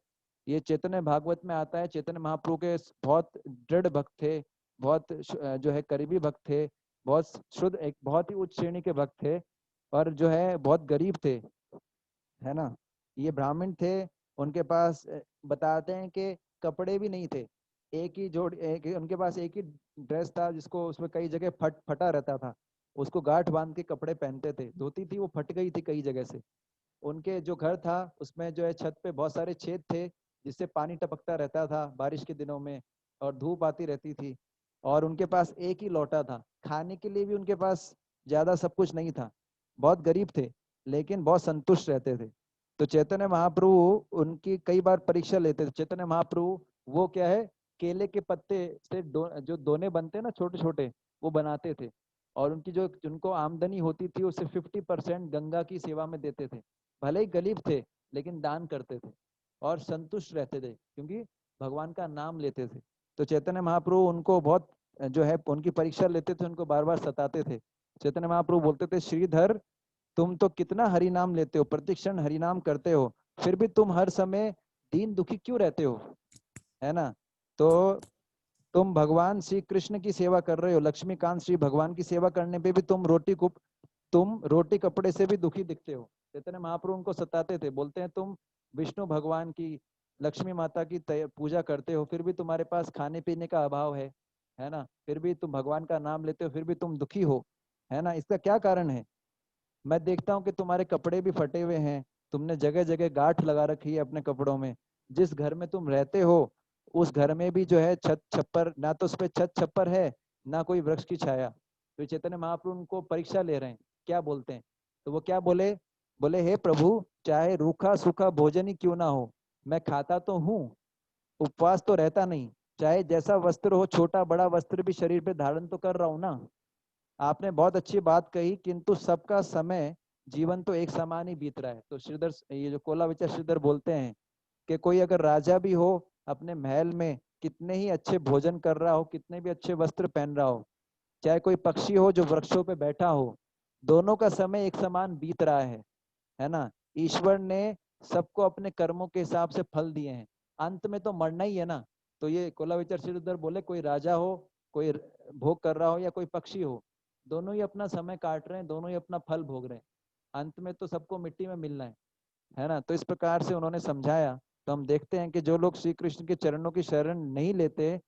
ये चैतन्य भागवत में आता है। चैतन्य महाप्रभु के बहुत दृढ़ भक्त थे, बहुत जो है करीबी भक्त थे, बहुत शुद्ध, एक बहुत ही उच्च श्रेणी के भक्त थे, और जो है बहुत गरीब थे, है ना। ये ब्राह्मण थे, उनके पास बताते हैं कि कपड़े भी नहीं थे, एक ही उनके पास एक ही ड्रेस था जिसको उसमें कई जगह फटा रहता था, उसको गांठ बांध के कपड़े पहनते थे। धोती थी वो फट गई थी कई जगह से। उनके जो घर था उसमें जो है छत पे बहुत सारे छेद थे जिससे पानी टपकता रहता था बारिश के दिनों में, और धूप आती रहती थी। और उनके पास एक ही लौटा था, खाने के लिए भी उनके पास ज्यादा सब कुछ नहीं था, बहुत गरीब थे लेकिन बहुत संतुष्ट रहते थे। तो चैतन्य महाप्रभु उनकी कई बार परीक्षा लेते थे। चैतन्य महाप्रभु वो क्या है, केले के पत्ते से जो दोने बनते हैं ना छोटे छोटे, वो बनाते थे, और उनकी जो उनको आमदनी होती थी उससे 50% गंगा की सेवा में देते थे। भले ही गरीब थे लेकिन दान करते थे और संतुष्ट रहते थे क्योंकि भगवान का नाम लेते थे। तो चैतन्य महाप्रभु उनको बहुत जो है उनकी परीक्षा लेते थे, उनको बार बार सताते थे। चैतन्य महाप्रभु बोलते थे, श्रीधर तुम तो कितना हरि नाम लेते हो, प्रतिक्षण हरि नाम करते हो, फिर भी तुम हर समय दीन दुखी क्यों रहते हो, है ना। तो तुम भगवान श्री कृष्ण की सेवा कर रहे हो, लक्ष्मीकांत श्री भगवान की सेवा करने पे भी तुम रोटी कपड़े से भी दुखी दिखते हो। चैतन्य महाप्रभु उनको सताते थे, बोलते हैं तुम विष्णु भगवान की, लक्ष्मी माता की पूजा करते हो, फिर भी तुम्हारे पास खाने पीने का अभाव है ना, फिर भी तुम भगवान का नाम लेते हो, फिर भी तुम दुखी हो, है ना, इसका क्या कारण है? मैं देखता हूँ कि तुम्हारे कपड़े भी फटे हुए हैं, तुमने जगह जगह गांठ लगा रखी है अपने कपड़ों में, जिस घर में तुम रहते हो उस घर में भी जो है छत छप्पर, ना तो उस पर छत छप्पर है ना कोई वृक्ष की छाया। तो चैतन्य महाप्रभु उनको परीक्षा ले रहे हैं, क्या बोलते हैं? तो वो क्या बोले? बोले हे प्रभु, चाहे रूखा सूखा भोजन ही क्यों ना हो, मैं खाता तो हूँ, उपवास तो रहता नहीं, चाहे जैसा वस्त्र हो, छोटा बड़ा वस्त्र भी शरीर पे धारण तो कर रहा हूँ ना। आपने बहुत अच्छी बात कही, किंतु सबका समय जीवन तो एक समान ही बीत रहा है। तो श्रीधर, ये जो कोला विचार श्रीधर बोलते हैं कि कोई अगर राजा भी हो, अपने महल में कितने ही अच्छे भोजन कर रहा हो, कितने भी अच्छे वस्त्र पहन रहा हो, चाहे कोई पक्षी हो जो वृक्षों पे बैठा हो, दोनों का समय एक समान बीत रहा है ना। ईश्वर ने सबको अपने कर्मों के हिसाब से फल दिए हैं, अंत में तो मरना ही है ना। तो ये कोला विचार श्रीधर बोले कोई राजा हो, कोई भोग कर रहा हो या कोई पक्षी हो, दोनों ही अपना समय काट रहे हैं, दोनों ही अपना फल भोग रहे हैं, अंत में तो सबको मिट्टी में मिलना है ना। तो इस प्रकार से उन्होंने समझाया। तो हम देखते हैं कि जो लोग श्री कृष्ण के चरणों की शरण नहीं लेते,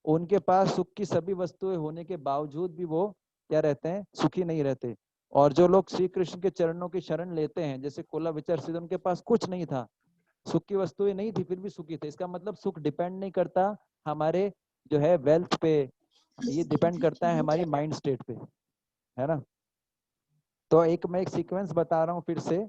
उनके पास सुख की सभी वस्तुएं होने के बावजूद भी वो क्या रहते हैं? सुखी नहीं रहते। और जो लोग श्री कृष्ण के चरणों की शरण लेते हैं, जैसे कोला विचार सिद्ध, उनके पास कुछ नहीं था, सुख की वस्तुएं नहीं थी, फिर भी सुखी थे। इसका मतलब सुख डिपेंड नहीं करता हमारे जो है वेल्थ पे, ये डिपेंड करता है हमारी माइंड स्टेट पे, है ना। तो मैं एक सीक्वेंस बता रहा हूँ फिर से,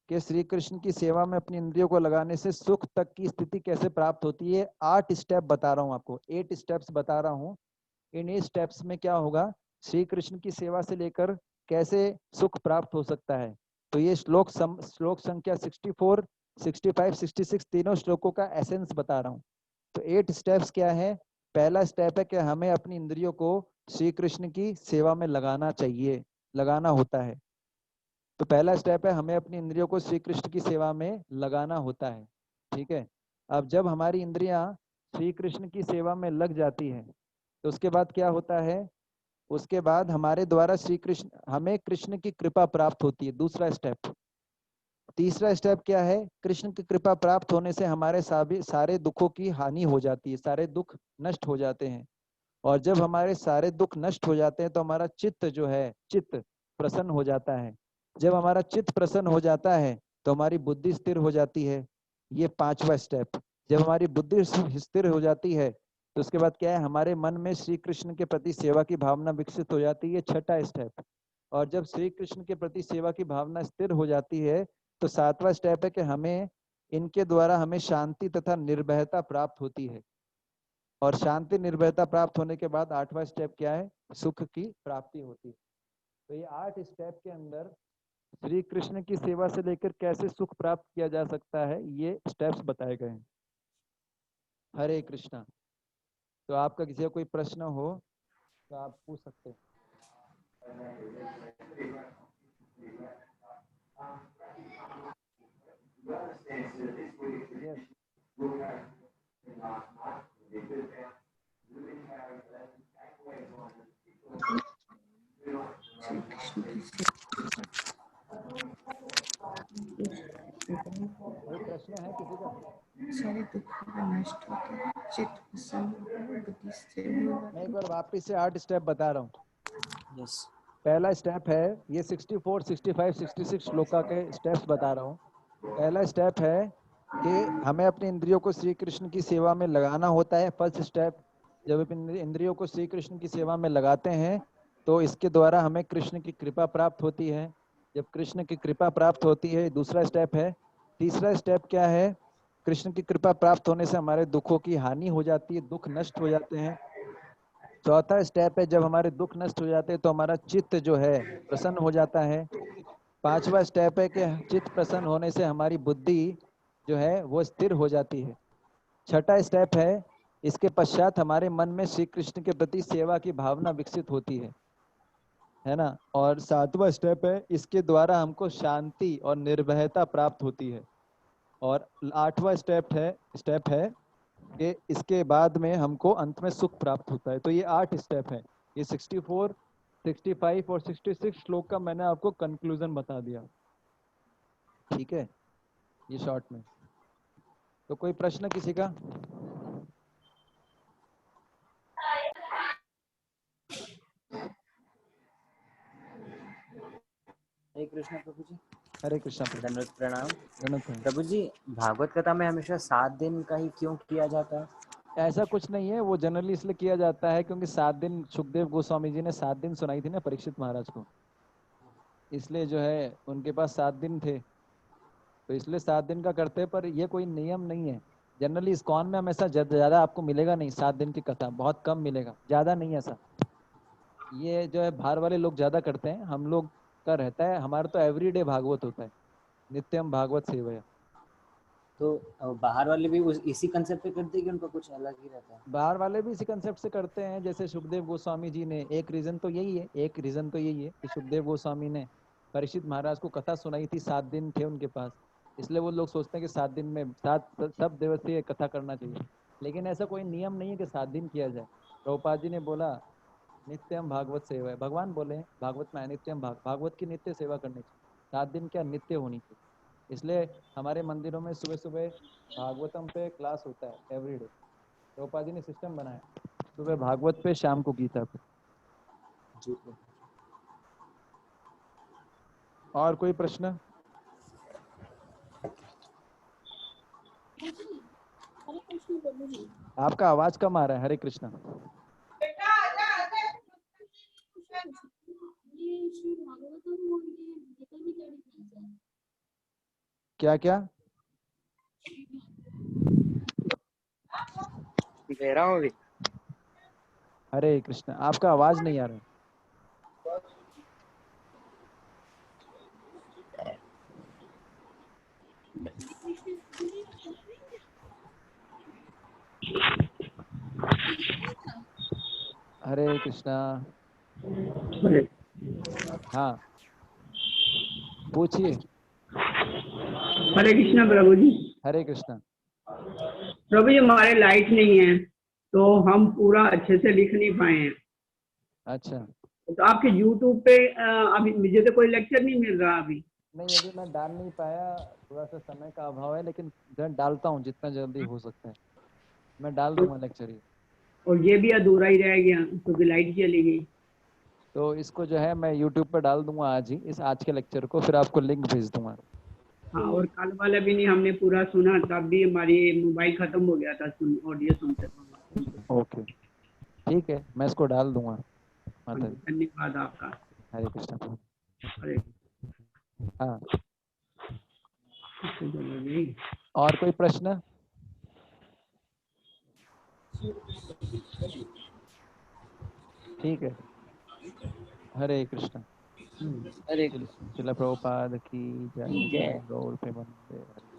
कि श्री कृष्ण की सेवा में अपनी इंद्रियों को लगाने से सुख तक की स्थिति कैसे प्राप्त होती है। 8 स्टेप बता रहा हूँ आपको, 8 स्टेप्स बता रहा हूँ। इन 8 स्टेप्स में क्या होगा, श्री कृष्ण की सेवा से लेकर कैसे सुख प्राप्त हो सकता है। तो ये श्लोक संख्या 64, 65, 66 तीनों श्लोकों का एसेंस बता रहा हूँ। तो 8 स्टेप्स क्या है? पहला स्टेप है कि हमें अपनी इंद्रियों को श्री कृष्ण की सेवा में लगाना चाहिए, लगाना होता है। तो पहला स्टेप है हमें अपनी इंद्रियों को श्री कृष्ण की सेवा में लगाना होता है, ठीक है। अब जब हमारी इंद्रियां श्री कृष्ण की सेवा में लग जाती है, तो उसके बाद क्या होता है? उसके बाद हमारे द्वारा हमें कृष्ण की कृपा प्राप्त होती है, दूसरा स्टेप। तीसरा स्टेप क्या है? कृष्ण की कृपा प्राप्त होने से हमारे सारे दुखों की हानि हो जाती है, सारे दुख नष्ट हो जाते हैं। और जब हमारे सारे दुख नष्ट हो जाते हैं तो हमारा चित्त प्रसन्न हो जाता है। जब हमारा चित्त प्रसन्न हो जाता है तो हमारी बुद्धि स्थिर हो जाती है, ये 5वां स्टेप। जब हमारी बुद्धि स्थिर हो जाती है तो उसके बाद क्या है? हमारे मन में श्री कृष्ण के प्रति सेवा की भावना विकसित हो जाती है, 6वां स्टेप। और जब श्री कृष्ण के प्रति सेवा की भावना स्थिर हो जाती है तो 7वां स्टेप है कि इनके द्वारा हमें शांति तथा निर्भयता प्राप्त होती है। और शांति निर्भयता प्राप्त होने के बाद 8वां स्टेप क्या है? सुख की प्राप्ति होती है। तो ये 8 स्टेप के अंदर श्री कृष्ण की सेवा से लेकर कैसे सुख प्राप्त किया जा सकता है, ये स्टेप्स बताए गए हैं। हरे कृष्णा। तो आपका किसी का कोई प्रश्न हो तो आप पूछ सकते हैं। Yes. कोई प्रश्न है किसी का? सारे दुख नष्ट होते हैं, चित्त प्रसन्न होता है, बुद्धि स्थिर हो मैं जाती एक है। बार वापस से 8 स्टेप बता रहा हूँ। यस पहला स्टेप है, ये 64, 65, 66 श्लोका के स्टेप्स बता रहा हूँ। पहला स्टेप है कि हमें अपने इंद्रियों को श्री कृष्ण की सेवा में लगाना होता है। फर्स्ट स्टेप, जब अपने इंद्रियों को श्री कृष्ण की सेवा में लगाते हैं तो इसके द्वारा हमें कृष्ण की कृपा प्राप्त होती है। जब कृष्ण की कृपा प्राप्त होती है, दूसरा स्टेप है। तीसरा स्टेप क्या है? कृष्ण की कृपा प्राप्त होने से हमारे दुखों की हानि हो जाती है, दुख नष्ट हो जाते हैं। चौथा स्टेप है, जब हमारे दुख नष्ट हो जाते हैं तो हमारा चित्त जो है प्रसन्न हो जाता है। 5वां स्टेप है कि चित्त प्रसन्न होने से हमारी बुद्धि जो है वो स्थिर हो जाती है। 6वां स्टेप है, इसके पश्चात हमारे मन में श्री कृष्ण के प्रति सेवा की भावना विकसित होती है ना। और 7वां स्टेप है, इसके द्वारा हमको शांति और निर्भयता प्राप्त होती है। और 8वां स्टेप है कि इसके बाद में हमको अंत में सुख प्राप्त होता है। तो ये 8 स्टेप हैं। ये 64, 65 और 66 श्लोक का मैंने आपको कंक्लूजन बता दिया। ठीक है, ये शॉर्ट में। तो कोई प्रश्न किसी का? हरे कृष्ण प्रभु जी। हरे कृष्णा प्रभु। दंडवत प्रणाम। दंडवत प्रणाम। प्रभु जी, भागवत कथा में हमेशा 7 दिन का ही क्यों किया जाता है? ऐसा कुछ नहीं है, वो जनरली इसलिए किया जाता है क्योंकि 7 दिन सुखदेव गोस्वामी जी ने 7 दिन सुनाई थी ना परीक्षित महाराज को, इसलिए जो है उनके पास 7 दिन थे, तो इसलिए 7 दिन का करते हैं। पर ये कोई नियम नहीं है। जनरली इस्कॉन में हमेशा ज्यादा आपको मिलेगा नहीं 7 दिन की कथा, बहुत कम मिलेगा, ज्यादा नहीं ऐसा। ये जो है बाहर वाले लोग ज्यादा करते हैं, हम लोग का रहता है, हमारा तो एवरीडे भागवत होता है, नित्यम भागवत सेवया। तो बाहर वाले भी इसी कंसेप्ट पे करते हैं कि उनका कुछ अलग ही रहता है? बाहर वाले भी इसी कंसेप्ट से करते हैं। जैसे सुखदेव गोस्वामी जी ने, एक रीजन तो यही है कि सुखदेव गोस्वामी ने परीक्षित महाराज को कथा सुनाई थी, 7 दिन थे उनके पास, इसलिए वो लोग सोचते हैं कि 7 दिन में 7 सब दिवसीय कथा करना चाहिए। लेकिन ऐसा कोई नियम नहीं है कि 7 दिन किया जाए। प्रभुपाद जी ने बोला नित्यम भागवत सेवा है, भगवान बोले भागवत में नित्यम भागवत की नित्य सेवा करनी चाहिए, 7 दिन क्या नित्य होनी चाहिए। इसलिए हमारे मंदिरों में सुबह सुबह भागवतम पे क्लास होता है एवरीडे। प्रभुपाद जी ने सिस्टम बनाया, सुबह भागवत पे, शाम को गीता पे। जी। और कोई प्रश्न? आपका आवाज कम आ रहा है। हरे कृष्णा। क्या क्या दे रहा हूँ अभी। हरे कृष्णा, आपका आवाज नहीं आ रहा है। हरे कृष्णा। हाँ पूछिए। हरे कृष्णा प्रभु जी। हरे कृष्णा। प्रभु जी, हमारे लाइट नहीं है तो हम पूरा अच्छे से लिख नहीं पाए हैं। अच्छा, तो आपके YouTube पे अभी मुझे तो कोई लेक्चर नहीं मिल रहा अभी। नहीं अभी मैं डाल नहीं पाया, थोड़ा सा समय का अभाव है, लेकिन डालता हूँ जितना जल्दी हो सकता है, मैं डाल दूंगा लेक्चर ये। और ये भी अधूरा ही रह गया क्योंकि लाइट चली गई। तो इसको जो है मैं YouTube पर डाल दूंगा आज ही, इस आज के लेक्चर को, फिर आपको लिंक भेज दूंगा। हाँ, और कल वाला भी नहीं हमने पूरा सुना, तब भी हमारी मोबाइल खत्म हो गया था ऑडियो सुनते। ओके ठीक है, मैं इसको डाल दूंगा। धन्यवाद आपका। हरे कृष्णा। हरे। हाँ, और कोई प्रश्न? ठीक है, हरे कृष्णा। हरे कृष्ण। श्रील प्रभुपाद की जय। गौर प्रेमानंद।